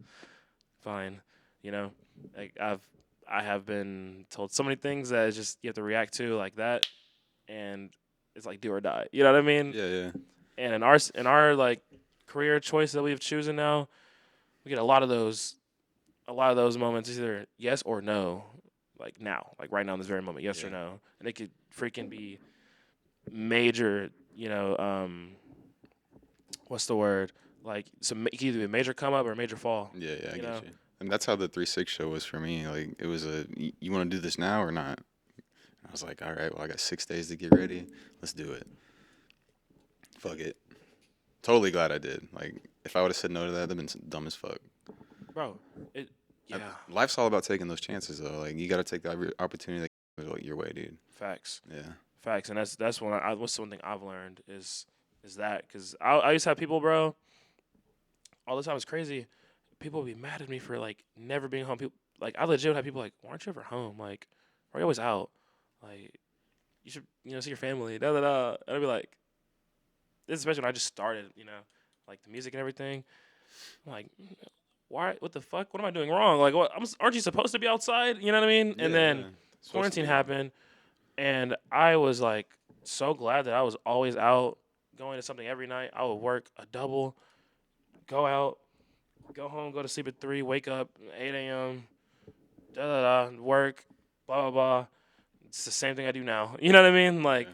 B: fine, you know, like I have been told so many things that it's just you have to react to like that, and it's like do or die, you know what I mean?
A: Yeah.
B: And in our like career choice that we've chosen now, we get a lot of those moments, either yes or no, like now, like right now in this very moment, yes or no, and it could freaking be major, you know, what's the word? Like it could either be a major come up or a major fall.
A: Yeah, I
B: you
A: get
B: know?
A: you. And that's how the 3-6 show was for me. Like, it was you want to do this now or not? I was like, all right, well, I got 6 days to get ready. Let's do it. Fuck it. Totally glad I did. Like, if I would have said no to that, I'd have been dumb as fuck.
B: Bro, yeah.
A: Life's all about taking those chances, though. Like, you got to take the opportunity that goes your way, dude.
B: Facts.
A: Yeah.
B: Facts, and that's what's one thing I've learned is that because I used to have people, bro, all the time. It's crazy. People would be mad at me for like never being home. People like I legit would have people like, why aren't you ever home? Like, why are you always out? Like, you should see your family. Da da da. And I'd be like, this is especially when I just started, like the music and everything. I'm like, why? What the fuck? What am I doing wrong? Like, what? Aren't you supposed to be outside? You know what I mean? And then quarantine happened. And I was like so glad that I was always out going to something every night. I would work a double, go out, go home, go to sleep at 3, wake up 8 a.m., work, blah, blah, blah. It's the same thing I do now. You know what I mean? Like,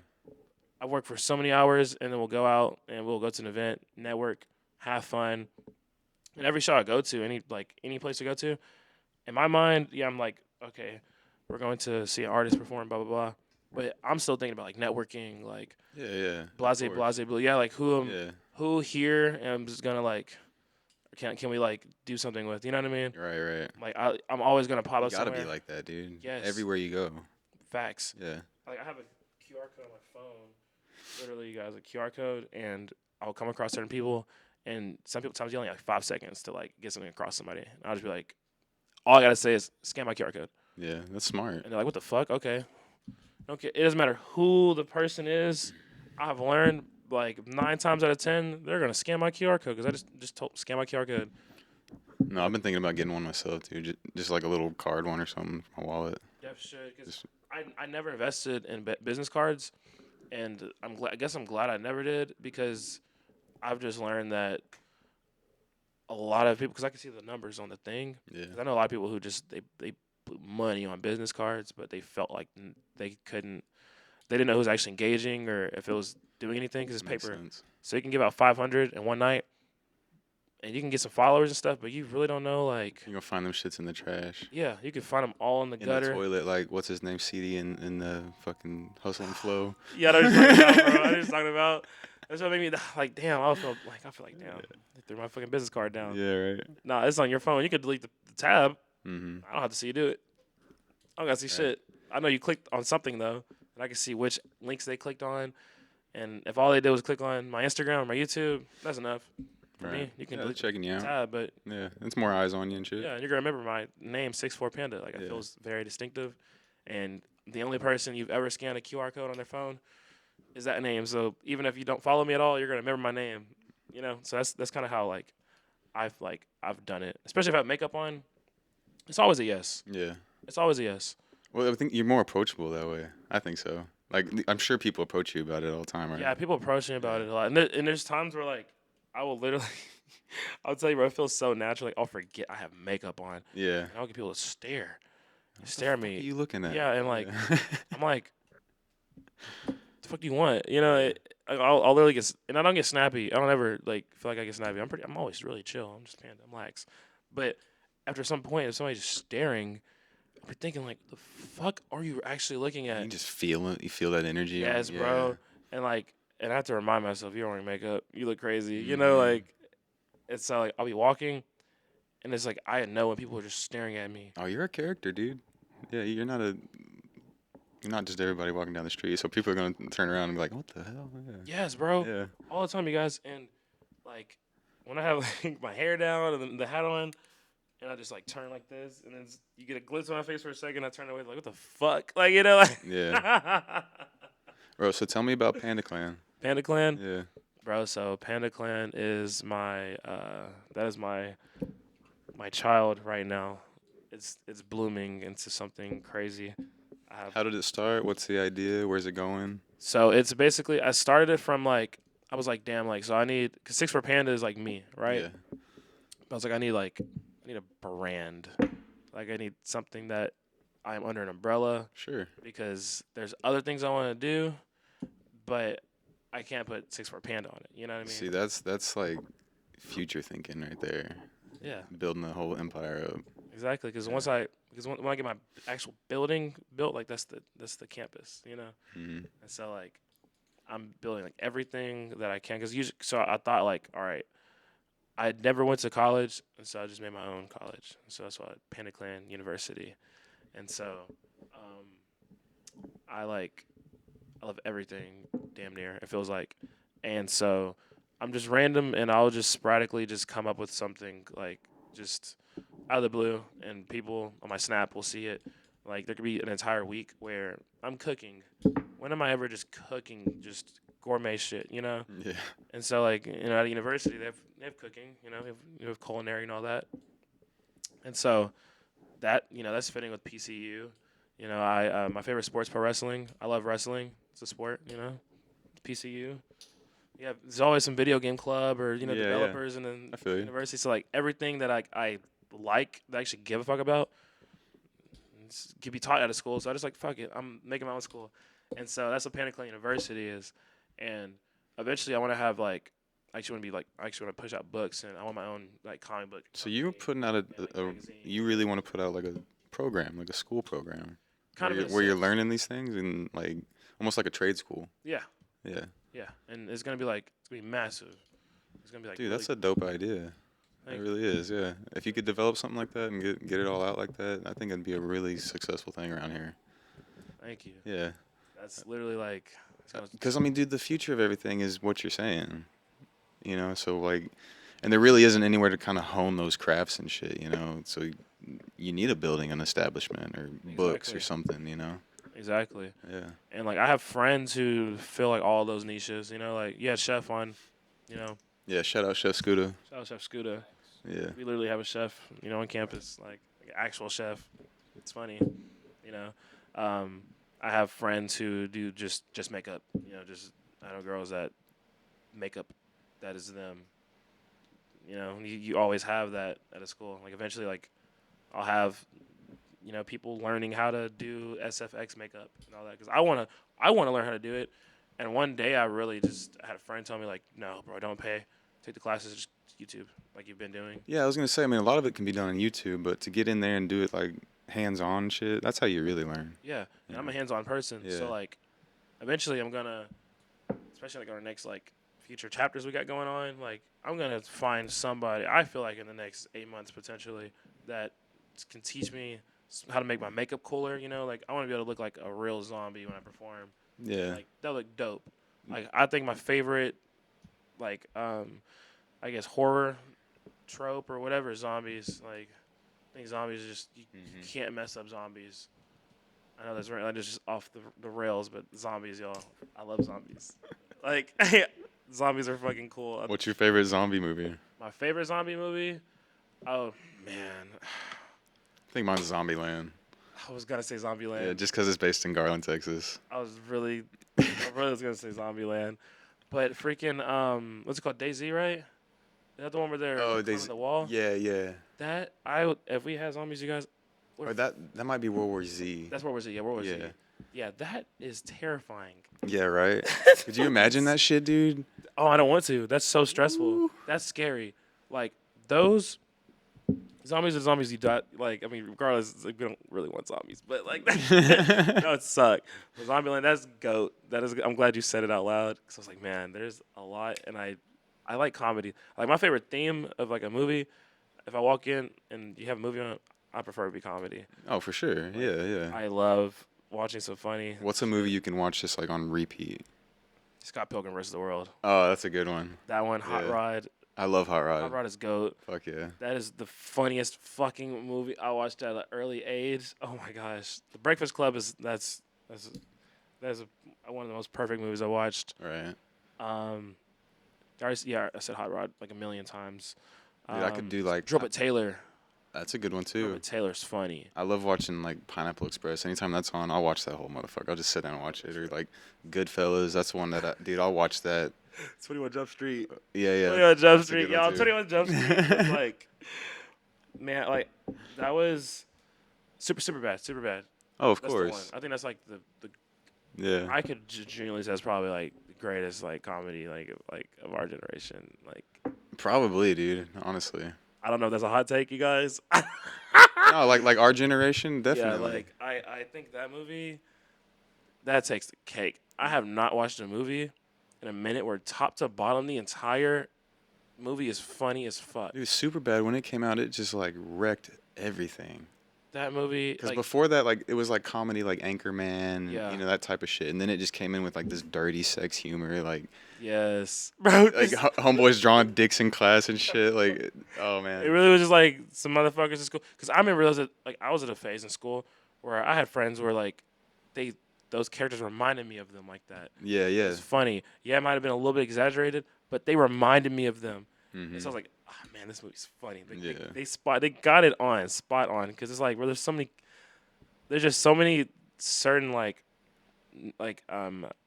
B: I work for so many hours, and then we'll go out, and we'll go to an event, network, have fun. And every show I go to, any place I go to, in my mind, I'm like, okay, we're going to see an artist perform, blah, blah, blah. But I'm still thinking about like networking, like blase, like who here am just gonna like can we like do something with? You know what I mean?
A: Right.
B: Like I'm always gonna pop
A: You
B: up
A: gotta
B: somewhere.
A: be like that, dude.
B: Yes.
A: Everywhere you go.
B: Facts.
A: Yeah.
B: Like I have a QR code on my phone. Literally, you guys, a QR code, and I'll come across certain people, and sometimes you only have like 5 seconds to like get something across somebody. And I'll just be like, all I gotta say is scan my QR code.
A: Yeah, that's smart.
B: And they're like, what the fuck? Okay. Okay, it doesn't matter who the person is. I've learned like 9 times out of 10, they're gonna scan my QR code because I just told scan my QR code.
A: No, I've been thinking about getting one myself too, just like a little card one or something for my wallet.
B: Def should, because I never invested in business cards, and I guess I'm glad I never did because I've just learned that a lot of people, because I can see the numbers on the thing.
A: Yeah.
B: 'Cause I know a lot of people who just they put money on business cards, but they felt like they didn't know who was actually engaging or if it was doing anything because it's
A: Makes
B: paper.
A: sense.
B: So you can give out 500 in one night, and you can get some followers and stuff, but you really don't know, like...
A: You're gonna find them shits in the trash.
B: Yeah, you can find them all in the gutter.
A: In the toilet, like, what's his name, CD in the fucking Hustle and Flow.
B: Yeah, I know what you're talking about, bro. I know what you're talking about. That's what made me, like, damn, I feel like, damn, they threw my fucking business card down.
A: Yeah, right.
B: Nah, it's on your phone. You could delete the tab.
A: Mm-hmm.
B: I don't have to see you do it. I don't got to see shit. I know you clicked on something, though, and I can see which links they clicked on. And if all they did was click on my Instagram or my YouTube, that's enough. For me, you can delete
A: checking you
B: the
A: out.
B: tab, but
A: Yeah, it's more eyes on you and shit.
B: yeah, and you're going to remember my name, 64Panda. Like, I feel it's very distinctive. And the only person you've ever scanned a QR code on their phone is that name. So even if you don't follow me at all, you're going to remember my name. You know? So that's kind of how, like, I've done it. Especially if I have makeup on. It's always a yes.
A: Yeah.
B: It's always a yes.
A: Well, I think you're more approachable that way. I think so. Like, I'm sure people approach you about it all the time, right?
B: Yeah, people approach me about it a lot. And there's times where, like, I will literally, I'll tell you, bro, it feels so natural. Like, I'll forget I have makeup on.
A: Yeah.
B: And I'll get people to stare at me.
A: What are you looking at?
B: Yeah, and, like, I'm like, what the fuck do you want? You know, I'll literally get, and I don't get snappy. I don't ever, like, feel like I get snappy. I'm always really chill. I'm just Panda. I'm lax. But after some point, if somebody's just staring, I'm thinking, like, the fuck are you actually looking at?
A: You just feel it. You feel that energy.
B: Yes,
A: yeah.
B: bro. And, like, and I have to remind myself, you don't wear makeup. You look crazy. You know, like, it's like, I'll be walking, and it's like, I know when people are just staring at me.
A: Oh, you're a character, dude. Yeah, you're not just everybody walking down the street. So people are going to turn around and be like, what the hell? Yeah.
B: Yes, bro.
A: Yeah.
B: All the time, you guys. And, like, when I have, like, my hair down and the hat on, and I just, like, turn like this, and then you get a glitz on my face for a second, I turn away, like, what the fuck? Like, you know, like.
A: Yeah. Bro, so tell me about Panda Clan.
B: Panda Clan?
A: Yeah.
B: Bro, so Panda Clan is my that is my child right now. It's blooming into something crazy.
A: How did it start? What's the idea? Where's it going?
B: So it's basically, I started it from, like, I was like, damn, like, so I need, because 64Panda is like me, right?
A: Yeah.
B: I was like, I need a brand. Like, I need something that I'm under an umbrella.
A: Sure.
B: Because there's other things I want to do, but I can't put 64Panda on it. You know what I mean?
A: See, that's like future thinking right there.
B: Yeah.
A: building the whole empire up.
B: Exactly, because when I get my actual building built, like that's the campus, you know.
A: Hmm.
B: And so like I'm building like everything that I can, because usually, so I thought like, all right, I never went to college, and so I just made my own college. So that's why Pandas University, and so I love everything damn near. It feels like, and so I'm just random, and I'll just sporadically just come up with something like just out of the blue, and people on my Snap will see it. Like there could be an entire week where I'm cooking. When am I ever just cooking just gourmet shit, you know?
A: Yeah.
B: And so like at a university they have cooking, they have culinary and all that. And so that that's fitting with PCU. I my favorite sport's pro wrestling. I love wrestling. It's a sport, PCU. Yeah, there's always some video game club or
A: Yeah,
B: developers in the
A: I feel you.
B: university. So like everything that I like that I actually give a fuck about can be taught out of school. So I just like fuck it. I'm making my own school, and so that's what Pandas University is. And eventually, I want to have like I actually want to push out books, and I want my own like comic book.
A: So you're putting out you really want to put out like a program, like a school program,
B: Kind of
A: where you're learning these things and like almost like a trade school.
B: Yeah.
A: Yeah.
B: Yeah, and it's gonna be massive. It's gonna be like
A: Dude,
B: really,
A: that's a dope idea. It really is, yeah. If you could develop something like that and get it all out like that, I think it'd be a really successful thing around here.
B: Thank you.
A: Yeah.
B: That's literally like.
A: Because, I mean, dude, the future of everything is what you're saying. So, like, and there really isn't anywhere to kind of hone those crafts and shit, So you need a building, an establishment, or books or something,
B: Exactly.
A: Yeah.
B: And like I have friends who fill like all those niches. Like you had Chef on,
A: Yeah, shout out Chef Scooter.
B: Shout out Chef Scooter.
A: Yeah.
B: We literally have a chef, on campus, like an actual chef. It's funny, I have friends who do just makeup, I know girls that makeup, that is them. You always have that at a school. Like eventually, like I'll have, people learning how to do SFX makeup and all that, because I wanna learn how to do it. And one day I had a friend tell me like, no, bro, don't pay. Take the classes, just YouTube, like you've been doing.
A: Yeah, I was going to say, I mean, a lot of it can be done on YouTube, but to get in there and do it, like, hands-on shit, that's how you really learn.
B: Yeah, and I'm a hands-on person.
A: Yeah.
B: So, like, eventually I'm going to, especially, like, our next, like, future chapters we got going on, like, I'm going to find somebody, I feel like in the next 8 months, potentially, that can teach me how to make my makeup cooler, Like, I want to be able to look like a real zombie when I perform.
A: Yeah.
B: Like, that look dope. Like, I think my favorite, like, I guess horror trope or whatever, zombies. Like, I think zombies are just you can't mess up zombies. I know that's right. That's just off the rails, but zombies, y'all. I love zombies. Like, zombies are fucking cool.
A: What's your favorite zombie movie?
B: My favorite zombie movie? Oh man,
A: I think mine's Zombieland.
B: I was gonna say Zombieland.
A: Yeah, just because it's based in Garland, Texas.
B: I really was gonna say Zombieland, but freaking what's it called? DayZ, right? Is that the one where they're
A: DayZ.
B: on the wall?
A: Yeah, yeah.
B: That if we had zombies, you guys.
A: Or that might be World War Z.
B: That's World War Z. Yeah, World War Z.
A: Yeah.
B: Yeah, that is terrifying.
A: Yeah, right? Could you imagine that shit, dude?
B: Oh, I don't want to. That's so stressful. Ooh. That's scary. Like, those zombies are zombies you die. Like, I mean, regardless, like, we don't really want zombies. But, like, that would suck. But Zombieland, that's GOAT. I'm glad you said it out loud. Because I was like, man, there's a lot. And I like comedy. Like, my favorite theme of, like, a movie, if I walk in and you have a movie on, I prefer it to be comedy.
A: Oh, for sure.
B: Like,
A: yeah.
B: I love watching some funny.
A: What's a movie you can watch just like on repeat?
B: Scott Pilgrim vs. the World.
A: Oh, that's a good one.
B: That one, Hot Rod.
A: I love Hot Rod.
B: Hot Rod is GOAT.
A: Fuck yeah.
B: That is the funniest fucking movie I watched at an early age. Oh my gosh. The Breakfast Club that's one of the most perfect movies I watched.
A: Right.
B: I said Hot Rod like a million times.
A: Dude, I could do like
B: Drop It Taylor.
A: That's a good one too.
B: Drop It Taylor's funny.
A: I love watching like Pineapple Express. Anytime that's on, I'll watch that whole motherfucker. I'll just sit down and watch it. Or like Goodfellas. That's one that I'll watch that.
B: 21 Jump Street.
A: Yeah.
B: 21 Jump Street, y'all. 21 Jump Street was like, man, like that was super bad.
A: Oh, of
B: That's
A: course.
B: the one. I think that's like the
A: Yeah.
B: I could genuinely say that's probably like the greatest like comedy like of our generation. Like
A: Probably, dude. Honestly.
B: I don't know if that's a hot take, you guys.
A: No, like our generation,
B: Yeah,
A: definitely.
B: like I think that movie that takes the cake. I have not watched a movie in a minute where top to bottom the entire movie is funny as fuck.
A: Dude, super bad when it came out. It just like wrecked everything.
B: That movie,
A: Because
B: like,
A: before that, like it was like comedy, like Anchorman,
B: Yeah.
A: you know, that type of shit. And then it just came in with like this dirty sex humor, like
B: yes, bro.
A: like homeboys drawing dicks in class and shit. Like, oh man.
B: It really was just like some motherfuckers in school. Because I remember those, like I was at a phase in school where I had friends where like those characters reminded me of them like that.
A: Yeah, yeah.
B: It's funny. Yeah, it might have been a little bit exaggerated, but they reminded me of them.
A: Mhm.
B: And so I was like, oh, man, this movie's funny.
A: Yeah.
B: They got it on, spot on. Because it's like, where there's just so many certain I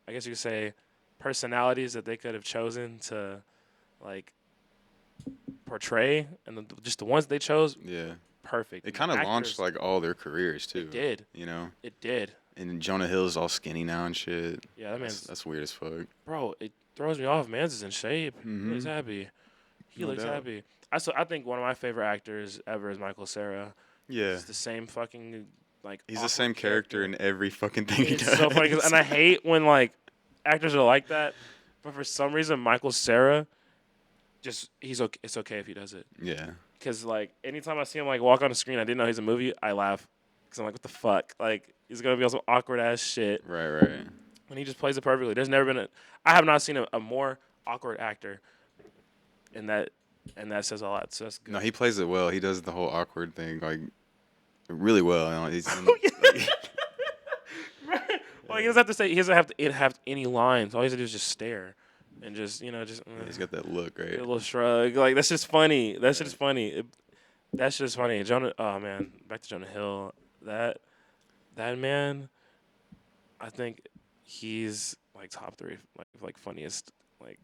B: guess you could say personalities that they could have chosen to like portray, and just the ones they chose,
A: Yeah.
B: perfect.
A: It kind of launched like all their careers too.
B: It did.
A: You know.
B: It did.
A: And Jonah Hill's all skinny now and shit.
B: Yeah, that man's
A: That's weird as fuck.
B: bro. It throws me off. Man's is in shape. He
A: Mhm.
B: looks happy. He
A: No
B: looks
A: doubt.
B: happy. I think one of my favorite actors ever is Michael Cera.
A: Yeah.
B: He's the same fucking like.
A: He's the
B: awkward
A: same character in every fucking thing he
B: It's
A: does.
B: so funny, and I hate when like actors are like that, but for some reason Michael Cera, just he's okay. It's okay if he does it,
A: Yeah.
B: because like anytime I see him like walk on the screen, I didn't know he's a movie. I laugh because I'm like, what the fuck? Like he's gonna be on some awkward ass shit,
A: Right, right.
B: and he just plays it perfectly. There's never been I have not seen a more awkward actor, and that says a lot. So that's good.
A: No, he plays it well. He does the whole awkward thing like really well. You know, he's
B: Well, he doesn't have to say. He doesn't have any lines. All he has to do is just stare, and just
A: he's got that look,
B: a
A: right?
B: little shrug. Like that's just funny. That shit is funny. That's just funny. Jonah. Oh man, back to Jonah Hill. That man, I think he's like top 3 like funniest like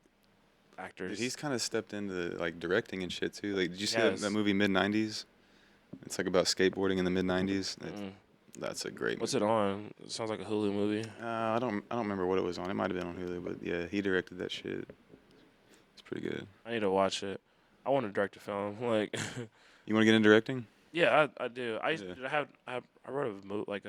B: actors.
A: Dude, he's kind of stepped into like directing and shit too. Like, did you see
B: Yes.
A: that movie Mid '90s? It's like about skateboarding in the mid '90s. That's a great.
B: What's
A: movie.
B: it on? It sounds like a Hulu movie.
A: I don't remember what it was on. It might have been on Hulu, but yeah, he directed that shit. It's pretty good.
B: I need to watch it. I want to direct a film. Like,
A: You want to get into directing?
B: yeah, I do. I
A: Yeah.
B: wrote like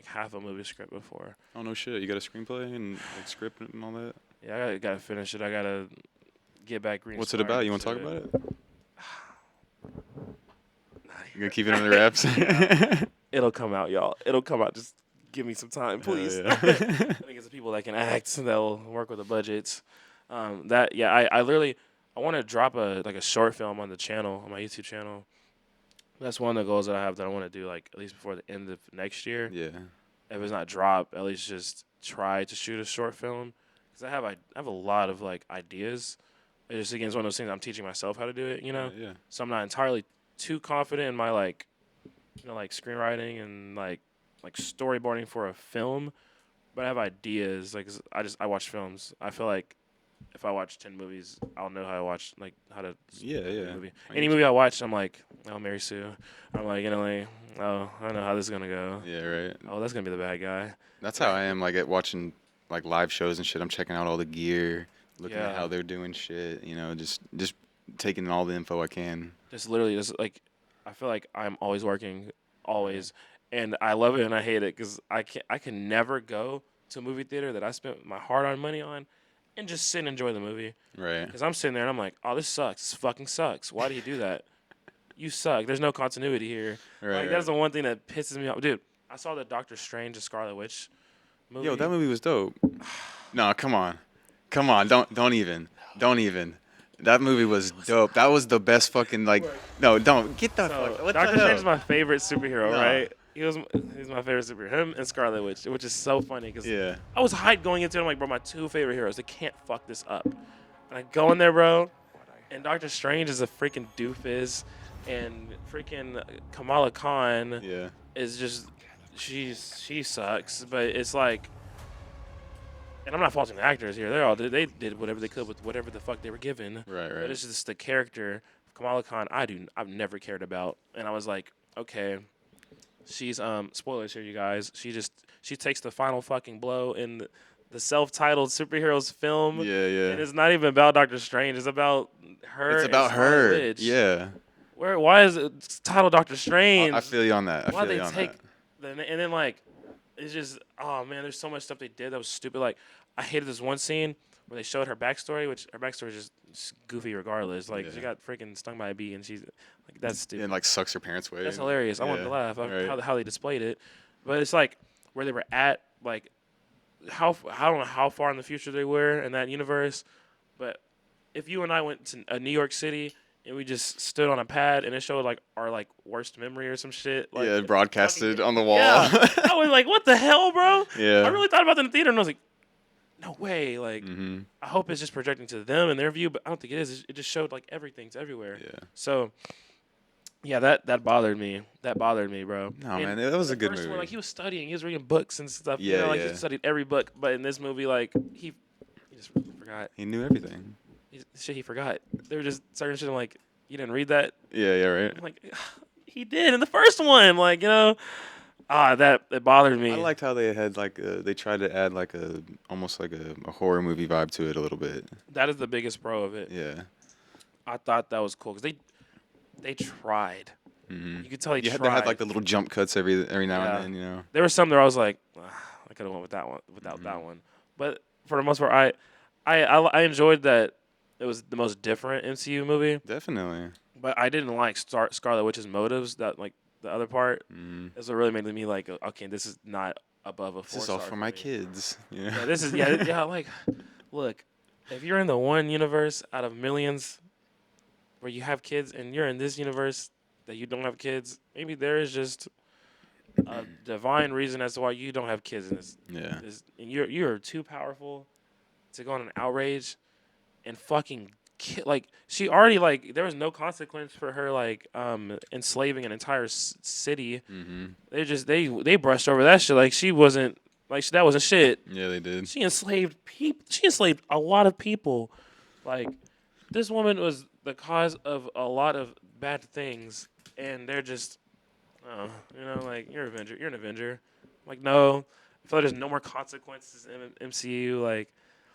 B: half a movie script before.
A: Oh no shit! You got a screenplay and like script and all that.
B: Yeah, I gotta finish it. I gotta get back green.
A: What's it about? You want to talk about it?
B: Nah,
A: You gonna keep it under wraps?
B: It'll come out, y'all. It'll come out. Just give me some time, please.
A: yeah.
B: I think it's the people that can act that'll work with the budgets. I literally I want to drop a short film on the channel, on my YouTube channel. That's one of the goals that I have that I want to do like at least before the end of next year.
A: Yeah.
B: If it's not drop, at least just try to shoot a short film, because I have a lot of like ideas. It just again, it's one of those things I'm teaching myself how to do it, you know.
A: Yeah.
B: So I'm not entirely too confident in my like screenwriting and like storyboarding for a film, but I have ideas. Like I watch films. I feel like if I watch 10 movies, I'll know how to
A: Yeah,
B: make a
A: yeah.
B: movie.
A: I
B: Any
A: get
B: movie I watch, I'm like, oh, Mary Sue. I'm like, oh, I know how this is gonna go.
A: Yeah, right.
B: Oh, that's gonna be the bad guy.
A: That's how I am. Like at watching like live shows and shit. I'm checking out all the gear, looking at
B: Yeah.
A: how they're doing shit. You know, just taking in all the info I can.
B: Just literally, just like, I feel like I'm always working, always, and I love it and I hate it because I can never go to a movie theater that I spent my hard-earned money on, and just sit and enjoy the movie.
A: Right.
B: Because I'm sitting there and I'm like, oh, this sucks. This fucking sucks. Why do you do that? You suck. There's no continuity here.
A: Right.
B: Like that's the one thing that pisses me off, dude. I saw the Doctor Strange and Scarlet Witch movie.
A: Yo, that movie was dope. No, come on. Don't even. That movie was dope. That was the best fucking like. No, don't get the
B: So,
A: fuck. What
B: Doctor
A: the hell?
B: Strange is my favorite superhero,
A: No.
B: right? He's my favorite superhero. Him and Scarlet Witch, which is so funny because
A: Yeah.
B: I was hyped going into it. I'm like, bro, my 2 favorite heroes. They can't fuck this up. And I go in there, bro, and Doctor Strange is a freaking doofus, and freaking Kamala Khan
A: Yeah.
B: is just she sucks. But it's like, and I'm not faulting the actors here. They did whatever they could with whatever the fuck they were given.
A: Right.
B: But
A: Right.
B: it's just the character of Kamala Khan I've never cared about. And I was like, okay, she's spoilers here, you guys. She takes the final fucking blow in the self-titled superheroes film.
A: Yeah. Yeah.
B: And it's not even about Doctor Strange. It's about her.
A: It's
B: and
A: about
B: Scarlet
A: her.
B: Witch.
A: Yeah.
B: Why is it titled Doctor Strange?
A: I feel you on that.
B: Why
A: I feel
B: they
A: you on
B: take
A: that.
B: and then like it's just oh man, there's so much stuff they did that was stupid. Like I hated this one scene where they showed her backstory, which her backstory is just goofy regardless. Like she
A: Yeah.
B: got freaking stung by a bee, and she's like that's stupid.
A: And like sucks her parents' way.
B: That's hilarious. I wanted
A: Yeah.
B: to laugh
A: Right.
B: how they displayed it, but it's like where they were at, like I don't know how far in the future they were in that universe, but if you and I went to New York City and we just stood on a pad and it showed like our like worst memory or some shit, like
A: Yeah, broadcasted on the wall.
B: yeah, I was like, what the hell, bro?
A: Yeah.
B: I really thought about that in the theater and I was like, no way. Like,
A: Mm-hmm.
B: I hope it's just projecting to them and their view, but I don't think it is. It just showed like everything's everywhere.
A: Yeah.
B: So, yeah, that bothered me. That bothered me, bro.
A: No,
B: And
A: man, that was a
B: the
A: good
B: first
A: movie.
B: one, like he was studying, he was reading books and stuff.
A: Yeah,
B: you know, like
A: yeah.
B: he studied every book, but in this movie, like he just forgot.
A: He knew everything.
B: He forgot. There were just certain shit. I'm like, you didn't read that.
A: Yeah, right.
B: I'm like, he did in the first one. Like, you know, that it bothered me.
A: I liked how they had like they tried to add like almost like a horror movie vibe to it a little bit.
B: That is the biggest pro of it.
A: Yeah.
B: I thought that was cool because they tried.
A: Mm-hmm.
B: You could tell they tried.
A: They had like the little jump cuts every now
B: Yeah.
A: and then, you know.
B: There was some there I was like, I could have went with that one without that one. But for the most part, I enjoyed that it was the most different MCU movie.
A: Definitely.
B: But I didn't like Scarlet Witch's motives. That like the other part
A: Mm-hmm.
B: is what really made me like, okay, this is not above a 4
A: This is all for my kids. You know?
B: Yeah, this is yeah. Like, look, if you're in the one universe out of millions where you have kids, and you're in this universe that you don't have kids, maybe there is just a divine reason as to why you don't have kids in this.
A: Yeah.
B: And you're too powerful to go on an outrage and fucking like she already like there was no consequence for her like enslaving an entire city.
A: Mm-hmm.
B: They brushed over that shit like she wasn't like that wasn't shit.
A: Yeah, they did.
B: She enslaved people. She enslaved a lot of people. Like this woman was the cause of a lot of bad things, and they're just, you know, like you're an Avenger. Like no, I feel like there's no more consequences in MCU. Like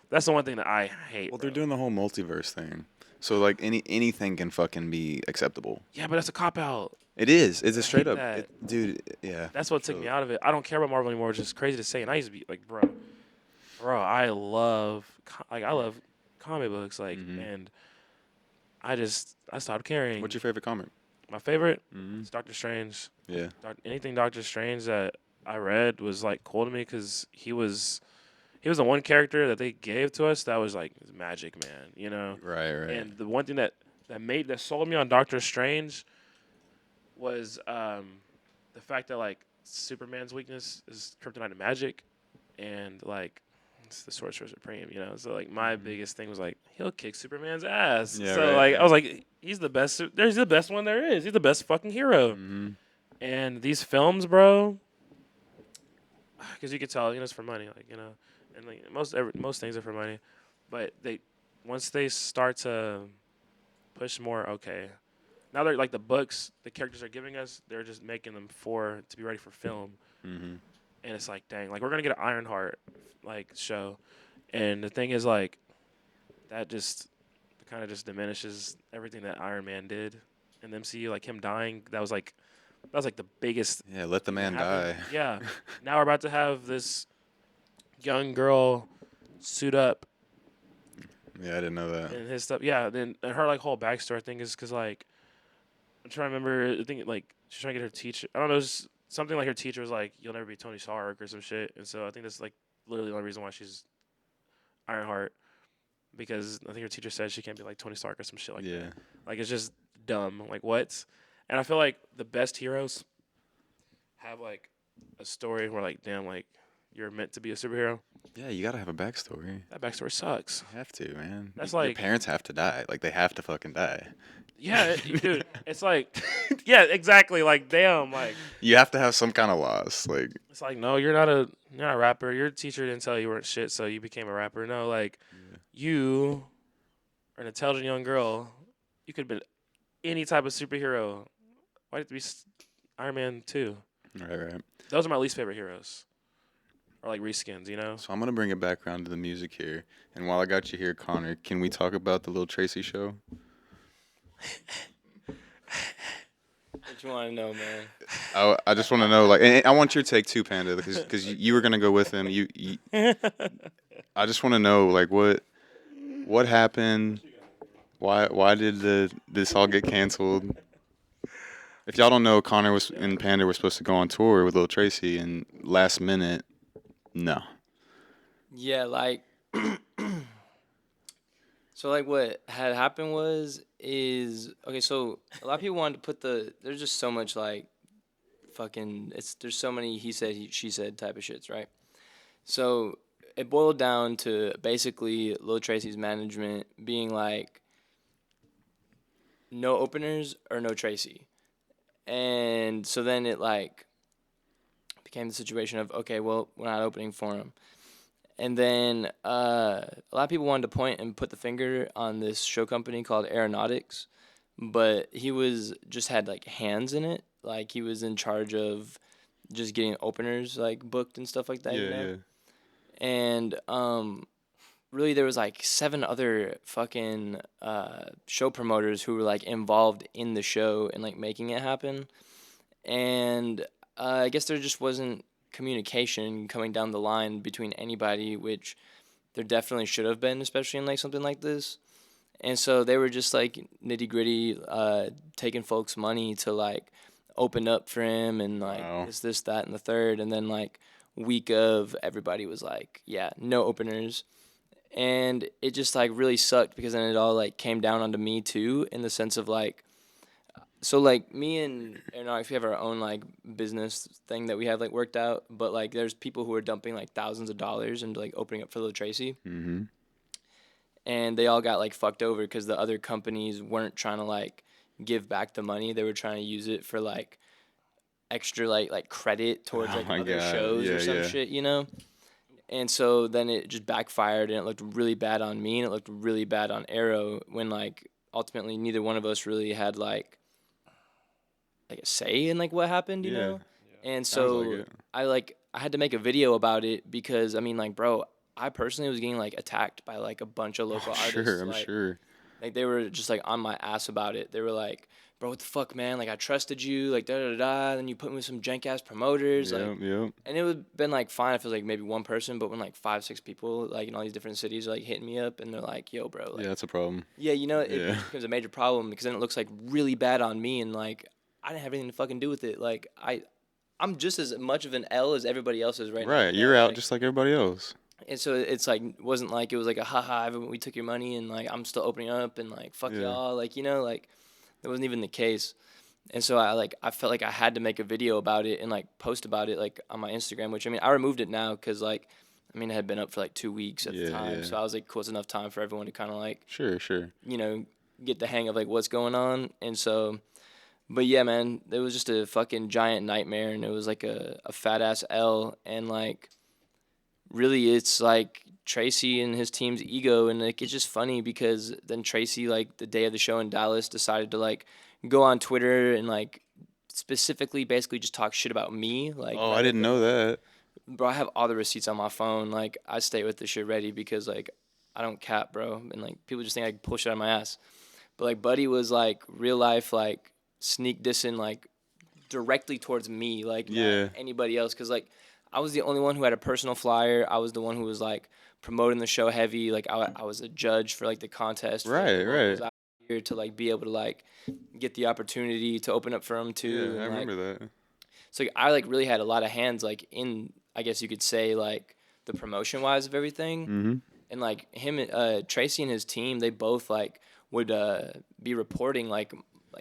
B: that's the one thing that I hate.
A: Well,
B: bro.
A: they're doing the whole multiverse thing, so like anything can fucking be acceptable.
B: Yeah, but that's a cop out.
A: It is. It's a
B: I
A: straight
B: hate
A: up,
B: that.
A: dude. Yeah.
B: That's what took me out of it. I don't care about Marvel anymore. It's just crazy to say. And I used to be like, bro, I love comic books, like, and I stopped caring.
A: What's your favorite comic?
B: My favorite
A: Mm-hmm.
B: is Doctor Strange.
A: Yeah.
B: Anything Doctor Strange that I read was like cool to me because he was the one character that they gave to us that was like magic, man. You know.
A: Right.
B: And the one thing that sold me on Doctor Strange was the fact that like Superman's weakness is kryptonite and magic, and like it's the Sorcerer Supreme, you know. So like my biggest thing was like he'll kick Superman's ass.
A: Yeah,
B: so
A: right,
B: like
A: yeah.
B: I was like he's the best. There's the best one there is. He's the best fucking hero.
A: Mm-hmm.
B: And these films, bro, because you could tell, you know, it's for money, like you know, and like most things are for money, but once they start to push more, okay. Now they're like the books, the characters are giving us, they're just making them to be ready for film.
A: Mm-hmm.
B: And it's like, dang, like we're gonna get an Ironheart like show, and the thing is like that just kind of just diminishes everything that Iron Man did in the MCU. Like him dying, that was like the biggest.
A: Yeah, let the man die.
B: happened. Yeah. Now we're about to have this young girl suit up
A: Yeah, I didn't know that.
B: and his stuff. Yeah. Then and her like whole backstory thing is because like I'm trying to remember. I think like she's trying to get her teacher. I don't know. Something like her teacher was like, "You'll never be Tony Stark" or some shit. And so I think that's like literally the only reason why she's Ironheart, because I think her teacher said she can't be like Tony Stark or some shit like
A: Yeah.
B: that. Like it's just dumb. Like what? And I feel like the best heroes have like a story where like, damn, like you're meant to be a superhero.
A: Yeah, you gotta have a backstory.
B: That backstory sucks.
A: You have to, man.
B: That's
A: Your
B: like-
A: parents have to die. Like they have to fucking die.
B: Yeah, dude. It's like, yeah, exactly. Like, damn. Like,
A: You have to have some kind of loss. Like
B: it's like, no, you're not a rapper. Your teacher didn't tell you weren't shit, so you became a rapper. No, like, you are an intelligent young girl. You could have been any type of superhero. Why did it be Iron Man 2?
A: right.
B: Those are my least favorite heroes. Or like reskins, you know?
A: So I'm gonna bring it back around to the music here. And while I got you here, Connor, can we talk about the Lil Tracy show?
C: What you want to know, man?
A: I just want to know, like, and I want your take too, Panda, because you were gonna go with him. I just want to know, like, what happened? Why did this all get canceled? If y'all don't know, Connor and Panda were supposed to go on tour with Lil Tracy, and last minute, no.
C: Yeah, like so like what had happened is okay, so a lot of people wanted to put there's just so much like fucking there's so many he said she said type of shits, right? So it boiled down to basically Lil Tracy's management being like no openers or no Tracy. And so then it like became the situation of okay, well, we're not opening for him. And then a lot of people wanted to point and put the finger on this show company called Aeronautics, but he was just had like hands in it. Like he was in charge of just getting openers like booked and stuff like that.
A: Yeah,
C: you know?
A: yeah.
C: And really there was like 7 other fucking show promoters who were like involved in the show and like making it happen. And I guess there just wasn't communication coming down the line between anybody, which there definitely should have been, especially in like something like this. And so they were just like nitty gritty, taking folks' money to like open up for him and like
A: Wow.
C: this, that, and the third. And then like week of everybody was like, yeah, no openers. And it just like really sucked because then it all like came down onto me too, in the sense of like, so like me and if we have our own like business thing that we have like worked out, but like there's people who are dumping like thousands of dollars into like opening up for Lil Tracy,
A: Mm-hmm.
C: and they all got like fucked over because the other companies weren't trying to like give back the money; they were trying to use it for like extra like credit towards
A: Oh
C: like
A: my
C: other
A: God.
C: shows
A: Yeah,
C: or some
A: yeah.
C: shit, you know. And so then it just backfired, and it looked really bad on me, and it looked really bad on Arrow when like ultimately neither one of us really had like a say in like what happened, you
A: Yeah.
C: know? And
A: Sounds like
C: so
A: it.
C: I had to make a video about it because I mean like bro, I personally was getting like attacked by like a bunch of local
A: I'm
C: artists.
A: sure. I'm
C: like,
A: sure.
C: like they were just like on my ass about it. They were like, "Bro, what the fuck, man? Like I trusted you, like da da da." Then you put me with some jank ass promoters, like,
A: Yep. Yep.
C: and it would have been like fine if it was like maybe one person, but when like 5, 6 people like in all these different cities are like hitting me up and they're like, "Yo, bro, like,
A: Yeah, that's a problem.
C: yeah, you know, it
A: Yeah.
C: becomes a major problem because then it looks like really bad on me and like I didn't have anything to fucking do with it. Like I'm just as much of an L as everybody else is right now.
A: Right.
C: you
A: You're
C: know,
A: out
C: like,
A: just like everybody else.
C: and so it's like wasn't like it was like a haha we took your money and like I'm still opening up and like fuck
A: Yeah.
C: y'all, like, you know, like that wasn't even the case. And so I felt like I had to make a video about it and like post about it like on my Instagram, which I mean I removed it now because like I mean it had been up for like 2 weeks at the
A: Yeah,
C: time,
A: yeah.
C: so I was like cool, it's enough time for everyone to kind of like,
A: Sure. Sure.
C: you know, get the hang of like what's going on. And so but yeah, man, it was just a fucking giant nightmare, and it was like a fat ass L, and like really it's like Tracy and his team's ego, and like it's just funny because then Tracy like the day of the show in Dallas decided to like go on Twitter and like specifically basically just talk shit about me, like
A: Oh, I
C: rather
A: didn't
C: than,
A: know that.
C: bro, I have all the receipts on my phone. Like I stay with this shit ready because like I don't cap, bro, and like people just think I pull shit out of my ass. But like Buddy was like real life like sneak dissing like directly towards me, like
A: Yeah.
C: not anybody else, because like I was the only one who had a personal flyer. I was the one who was like promoting the show heavy. Like I was a judge for like the contest. For, like,
A: Right.
C: the locals
A: Right.
C: out here to like be able to like get the opportunity to open up for them too.
A: Yeah,
C: and,
A: I
C: like,
A: remember that.
C: so like, I like really had a lot of hands like in, I guess you could say, like the promotion wise of everything.
A: Mm-hmm.
C: And like him, Tracy and his team, they both like would be reporting like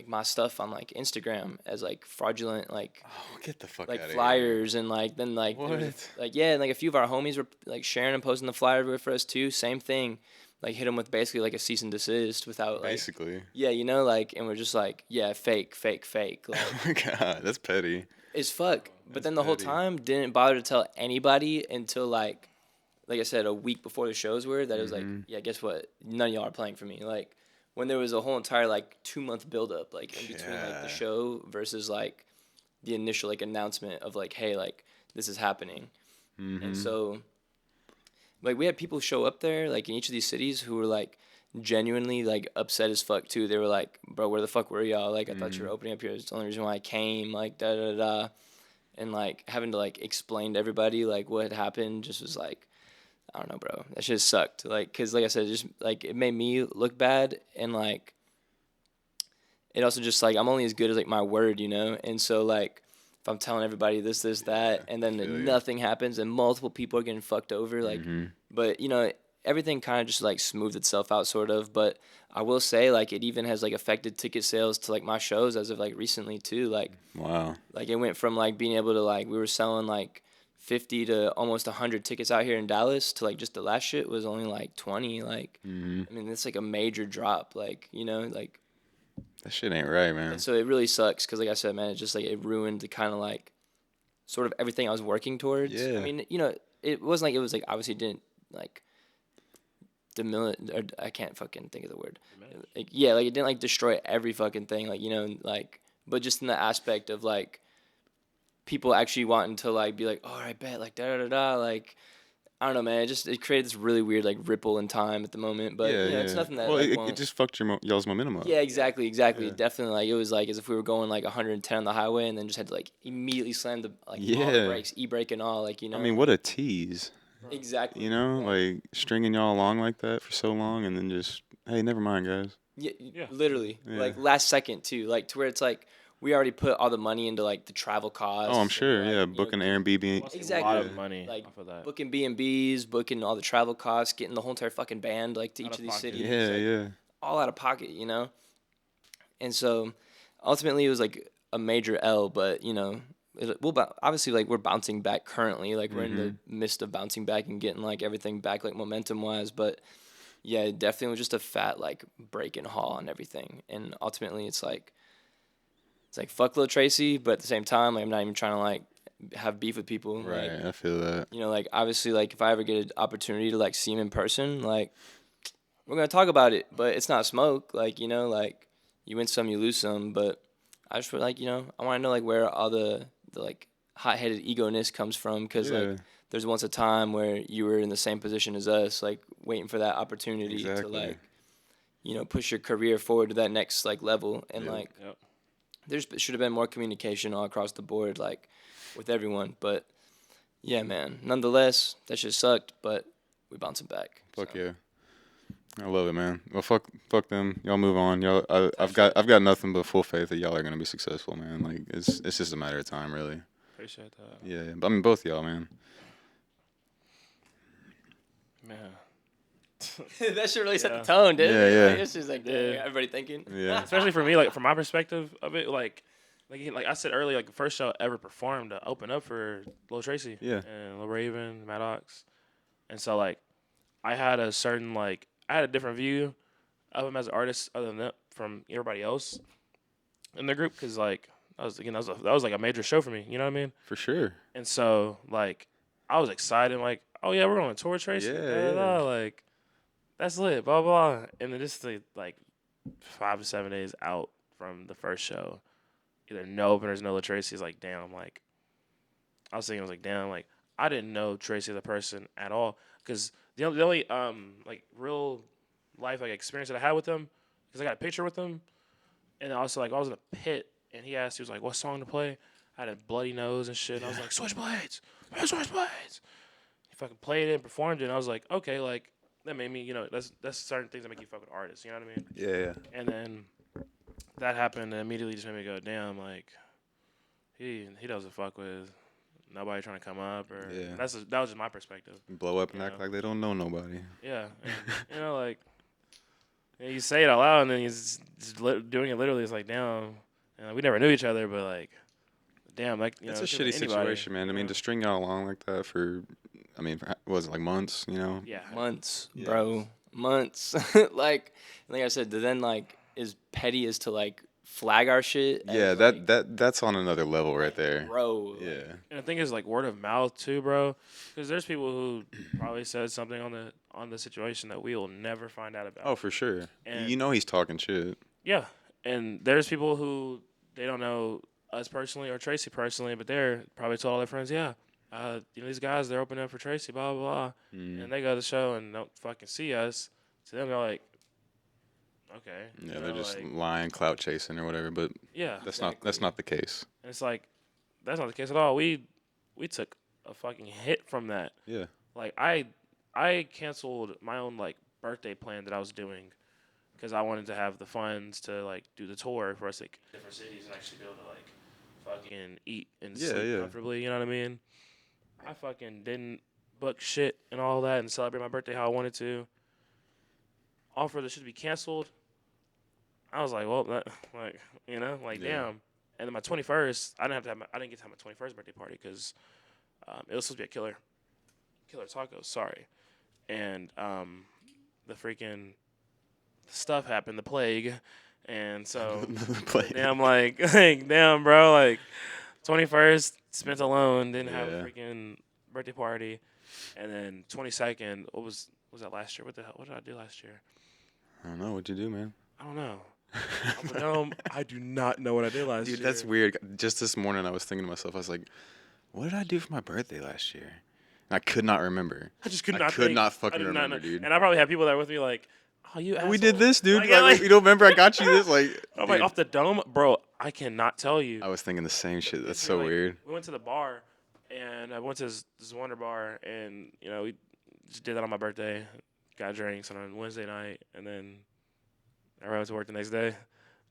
C: my stuff on like Instagram as like fraudulent like
A: Oh, get the fuck
C: like
A: out of
C: flyers, and like then like there was
A: What?
C: like yeah, and like a few of our homies were like sharing and posting the flyer everywhere for us too. Same thing, like hit them with basically like a cease and desist without like
A: Basically.
C: yeah, you know, like, and we're just like yeah, fake, fake, fake, like
A: Oh my God, that's petty.
C: it's fuck. But
A: That's
C: then the whole
A: petty.
C: time didn't bother to tell anybody until like I said, a week before the shows were, that it was like,
A: Mhm.
C: yeah, guess what? None of y'all are playing for me. Like, when there was a whole entire, like, 2-month buildup, like, in between, like,
A: Yeah.
C: the show versus, like, the initial, like, announcement of, like, hey, like, this is happening.
A: Mm-hmm.
C: And so, like, we had people show up there, like, in each of these cities who were, like, genuinely like upset as fuck too. They were like, "Bro, where the fuck were y'all? Like, I thought you were opening up here. It's the only reason why I came." Like, da da da. And like having to like explain to everybody like what had happened just was like, I don't know, bro. That shit sucked. Like, cause like I said, just like it made me look bad, and like it also just like I'm only as good as like my word, you know. And so like if I'm telling everybody this, that, and then
A: feel you.
C: nothing happens, and multiple people are getting fucked over, like, but you know everything kind of just like smoothed itself out, sort of. But I will say like it even has like affected ticket sales to like my shows as of like recently too. Like,
A: Wow.
C: like it went from like being able to like we were selling like 50 to almost 100 tickets out here in Dallas to like just the last shit was only like 20. Like, I mean, it's like a major drop. Like, you know, like.
A: That shit ain't right, man.
C: And so it really sucks because, like I said, man, it just like it ruined the kind of like sort of everything I was working towards.
A: Yeah.
C: I mean, you know, it wasn't like it was like obviously didn't like or I can't fucking think of the word. Like, yeah, like it didn't like destroy every fucking thing, like, you know, like, but just in the aspect of like people actually wanting to like be like, oh, I bet, like da da da da, like I don't know, man. It created this really weird like ripple in time at the moment, but
A: yeah,
C: you know,
A: yeah.
C: it's nothing that
A: Well,
C: like,
A: it
C: won't.
A: just fucked y'all's momentum up.
C: Yeah, exactly.
A: Yeah.
C: Definitely, like it was like as if we were going like 110 on the highway and then just had to like immediately slam the like all the
A: Yeah.
C: brakes, e-brake and all, like, you know.
A: I mean, what a tease.
C: Exactly.
A: You know,
C: Yeah.
A: like stringing y'all along like that for so long, and then just, hey, never mind, guys.
C: Yeah, literally,
A: Yeah.
C: like last second too, like to where it's like we already put all the money into like the travel costs.
A: Oh, I'm
C: and,
A: sure.
C: like,
A: Yeah,
C: you know,
A: booking Airbnb.
B: Lost
C: Exactly.
B: a lot of
A: Yeah.
B: money
C: like
B: off of that.
C: booking B&Bs, booking all the travel costs, getting the whole entire fucking band like to
B: Out
C: each
B: of
C: of these
B: pocket.
C: cities.
A: Yeah,
C: like,
A: yeah.
C: all out of pocket, you know. And so ultimately it was like a major L, but you know, obviously like we're bouncing back currently, like we're in the midst of bouncing back and getting like everything back like momentum wise, but yeah, it definitely was just a fat like break in haul on everything. And ultimately it's like fuck Lil Tracy, but at the same time like I'm not even trying to like have beef with people.
A: Right,
C: Like,
A: I feel that.
C: you know, like obviously like if I ever get an opportunity to like see him in person, like we're gonna talk about it, but it's not smoke. Like, you know, like you win some, you lose some. But I just feel like, you know, I want to know like where all the like hot-headed ego-ness comes from, because
A: Yeah.
C: like there's once a time where you were in the same position as us, like waiting for that opportunity to
A: Exactly.
C: like, you know, push your career forward to that next like level. And
A: Yep.
C: like
B: Yep.
C: there should have been more communication all across the board, like with everyone. But yeah, man, nonetheless, that shit sucked, but we bouncing back.
A: Fuck
C: so.
A: yeah. I love it, man. Well, fuck them. Y'all move on. I've got nothing but full faith that y'all are gonna be successful, man. Like it's just a matter of time, really.
B: Appreciate that.
A: Yeah, but I mean both y'all, man.
B: Man.
C: That shit really set
B: Yeah.
C: the tone, didn't
A: Yeah,
C: it?
A: yeah.
C: Like, it's just like
B: Yeah.
C: everybody thinking.
A: Yeah.
B: Especially for me, like from my perspective of it, like I said earlier, like the first show I ever performed to open up for Lil Tracy,
A: Yeah.
B: and Lil Raven, Maddox, and so like I had a certain like I had a different view of him as an artist other than that from everybody else in the group, because like that was like a major show for me, you know what I mean?
A: For sure.
B: And so like I was excited, like, oh yeah, we're going to tour Tracy,
A: Yeah.
B: like that's lit, blah blah, and then just like 5 to 7 days out from the first show, either no openers, no Lil Tracy. Is like, damn, like I was thinking, I was like, damn, like I didn't know Tracy as a person at all, because the only like real life like experience that I had with him, because I got a picture with him, and also like I was in a pit, and he was like, what song to play? I had a bloody nose and shit, and I was like, Switchblades, Switchblades. He fucking played it and performed it, and I was like, okay, like that made me, you know, that's certain things that make you fuck with artists, you know what I mean?
A: Yeah.
B: And then that happened, and immediately just made me go, damn, like he doesn't fuck with nobody trying to come up, or
A: Yeah.
B: that was just my perspective.
A: Blow up and
B: Yeah.
A: act like they don't know nobody.
B: Yeah, and, you know, like you say it out loud, and then he's just doing it literally. It's like, damn, we never knew each other, but like, damn, like
A: It's
B: know,
A: a
B: it could've been
A: shitty
B: anybody,
A: situation, man. I mean,
B: you
A: to
B: know?
A: string y'all along like that for, I mean, what was it, like months, you know?
B: Yeah,
C: Months,
A: Yeah.
C: bro, months. like I said, to then like as petty as to like flag our shit.
A: Yeah,
C: as, like,
A: that's on another level right there.
C: bro.
A: Yeah.
C: Like,
B: And the thing is, like, word of mouth too, bro. Because there's people who probably said something on the situation that we will never find out about.
A: Oh, for sure.
B: And-
A: You know he's talking shit.
B: Yeah, and there's people who they don't know us personally or Tracy personally, but they're probably told all their friends, yeah, you know, these guys, they're opening up for Tracy, blah blah blah, and they go to the show and don't fucking see us. To them, they're like, okay.
A: Yeah,
B: You
A: they're
B: know,
A: just
B: like,
A: lying, clout chasing or whatever. But
B: yeah.
A: that's not the case.
B: And it's like that's not the case at all. We took a fucking hit from that.
A: Yeah.
B: Like I canceled my own like birthday plan that I was doing because I wanted to have the funds to like do the tour for us like different cities and actually be able to like fucking eat and
A: Yeah,
B: sleep
A: yeah.
B: comfortably. You know what I mean? I fucking didn't book shit and all that and celebrate my birthday how I wanted to. Offer this shit to be canceled. I was like, well, like you know, like
A: Yeah.
B: damn. And then my 21st, I didn't get to have my 21st birthday party because it was supposed to be a killer tacos. Sorry, and the freaking stuff happened, the plague, and so
A: Play.
B: damn, like damn, bro, like 21st spent alone, didn't have a
A: Yeah.
B: freaking birthday party, and then 22nd, what was that last year? What the hell? What did I do last year?
A: I don't know. What'd you do, man?
B: I don't know. I do not know what I did last year.
A: Dude, that's weird. Just this morning, I was thinking to myself, I was like, what did I do for my birthday last year? And I could not remember.
B: I just could
A: I
B: not.
A: could
B: think.
A: not
B: I
A: fucking
B: did
A: remember,
B: know.
A: dude.
B: And I probably had people that were with me like, oh, you asshole.
A: We did this, dude.
B: Like,
A: Like, you don't remember I got you this? Like,
B: I'm like
A: dude,
B: off the dome, bro. I cannot tell you.
A: I was thinking the same shit. That's
B: We
A: so
B: like-
A: weird.
B: We went to the bar, and I went to this Wonder Bar, and you know we just did that on my birthday. Got drinks on Wednesday night, and then I went to work the next day.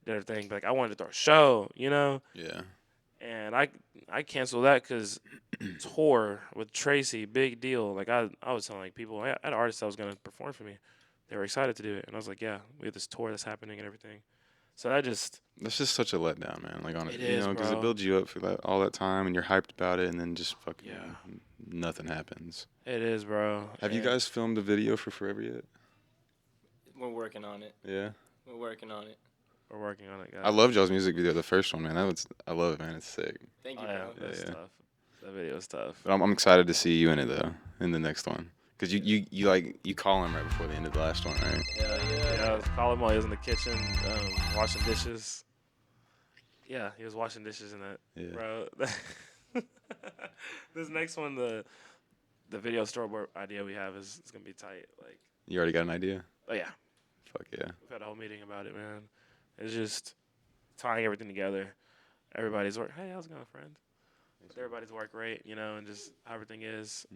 B: Did everything, but like I wanted to throw a show, you know.
A: Yeah.
B: And I canceled that because tour with Tracy, big deal. Like I was telling like people, I had artists that was gonna perform for me. They were excited to do it, and I was like, yeah, we have this tour that's happening and everything. So that just
A: That's just such a letdown, man. Like, honestly,
B: It
A: you
B: is,
A: know, because
B: bro.
A: it builds you up for all that time, and you're hyped about it, and then just fucking
B: Yeah.
A: nothing happens.
B: it is, bro.
A: Have you
B: And
A: guys filmed a video for Forever yet?
C: We're working on it.
A: Yeah.
C: We're working on it.
B: We're working on it, guys.
A: I loved y'all's music video, the first one, man. I love it, man. It's sick.
C: Thank
B: Oh,
C: you,
B: yeah,
C: bro.
B: that's
A: yeah.
B: tough. That video's tough.
A: But I'm excited to see you in it though, in the next one, because you call him right before the end of the last one, right?
B: Yeah, I was calling him while he was in the kitchen, washing dishes. Yeah, he was washing dishes in that.
A: Yeah.
B: Bro, this next one, the video storyboard idea we have is gonna be tight. Like,
A: You already got an idea?
B: oh yeah,
A: Fuck yeah.
B: we've had a whole meeting about it, man. It's just tying everything together. Everybody's work. Hey, how's it going, friend? Everybody's work rate, you know, and just how everything is.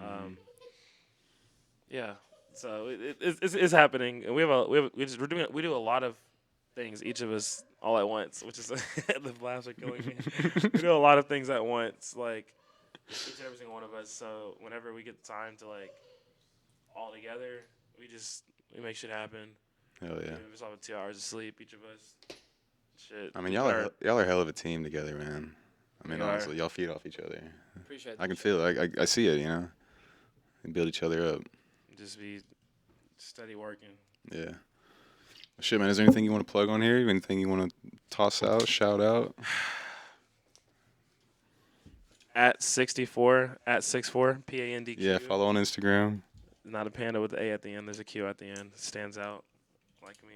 B: Yeah. So it's happening, and we do a lot of things, each of us all at once, which is the laughs are killing me. We do a lot of things at once, like each and every single one of us. So whenever we get time to like all together, we make shit happen.
A: Hell yeah.
B: We just have 2 hours of sleep, each of us. Shit.
A: I mean, y'all are hell of a team together, man. I mean,
B: We are.
A: honestly, y'all feed off each other.
C: Appreciate
A: I can
C: that.
A: feel it. I see it, you know. We build each other up.
B: Just be steady working.
A: Yeah. Well, shit, man. Is there anything you want to plug on here? Anything you want to toss out, shout out?
B: At 64 PANDQ.
A: Yeah, follow on Instagram.
B: Not a panda with the A at the end. There's a Q at the end. It stands out like me.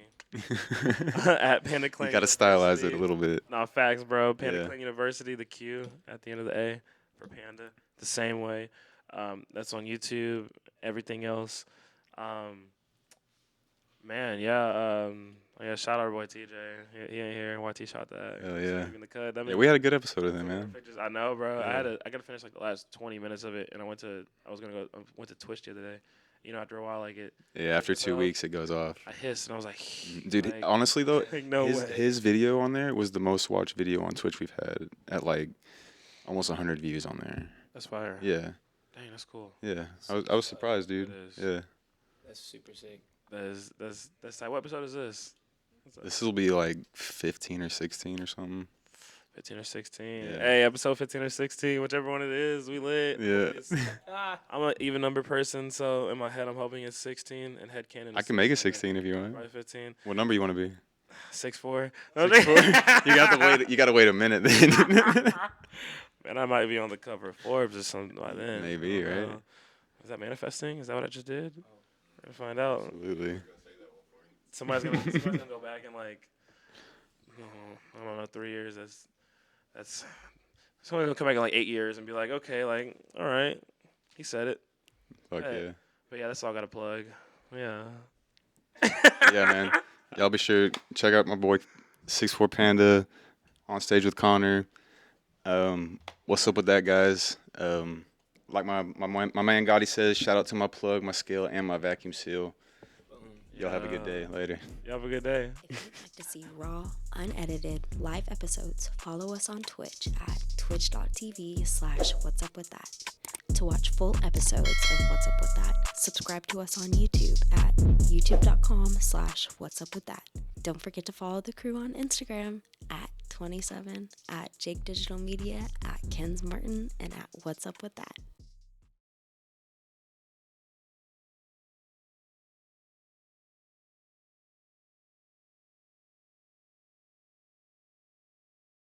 B: At Panda Clan.
A: You got to stylize it a
B: University.
A: little bit.
B: No, facts, bro. Panda
A: Yeah.
B: Clan University, the Q at the end of the A for Panda. The same way. That's on YouTube. Everything else. Man, yeah. Yeah, shout out our boy TJ. He ain't here. YT shot that.
A: Hell
B: He's
A: yeah.
B: in the cut. That
A: Yeah,
B: mean-
A: we had a good episode of them, man.
B: Pictures. I know, bro.
A: Yeah.
B: I gotta finish like the last 20 minutes of it, and I went to Twitch the other day. You know, after a while, like it,
A: Yeah, after 2
B: Bro.
A: weeks, it goes off.
B: I hissed and I was like,
A: Dude,
B: like,
A: honestly, though,
B: like, no way.
A: his video on there was the most watched video on Twitch we've had at, like, almost 100 views on there.
B: That's fire.
A: Yeah,
B: Dang, that's cool.
A: yeah. I was surprised, dude.
B: It is.
A: Yeah.
C: That's super sick.
B: That's tight. What episode is this?
A: This will be, like, 15 or 16 or something.
B: 15 or 16.
A: Yeah.
B: Hey, episode 15 or 16, whichever one it is, we lit.
A: Yeah.
B: It's- I'm an even number person, so in my head, I'm hoping it's 16, and headcanon.
A: I can make it 16 if you want.
B: Probably 15.
A: What number you want to be?
B: 6'4".
A: 6'4"? You got to wait a minute then.
B: Man, I might be on the cover of Forbes or something by then.
A: Maybe,
B: I don't
A: right?
B: know. Is that manifesting? Is that what I just did? We're gonna find out.
A: Absolutely.
B: Somebody's gonna go back and like, I don't know, 3 years. That's somebody's gonna come back in like 8 years and be like, okay, like, all right, he said it.
A: Fuck
B: Hey.
A: yeah.
B: But yeah, that's all I gotta plug. Yeah.
A: Yeah, man. Y'all be sure to check out my boy 64 Panda on stage with Connor. What's up with that, guys? Like my man Gotti says, shout out to my plug, my scale, and my vacuum seal. Y'all have a good day. Later.
B: You have a good day.
G: If you'd like to see raw, unedited, live episodes, follow us on Twitch at twitch.tv/whatsupwithdhat. To watch full episodes of What's Up With That, subscribe to us on YouTube at youtube.com/whatsupwithdhat. Don't forget to follow the crew on Instagram at 27, at Jake Digital Media, at Kens Martin, and at What's Up With That.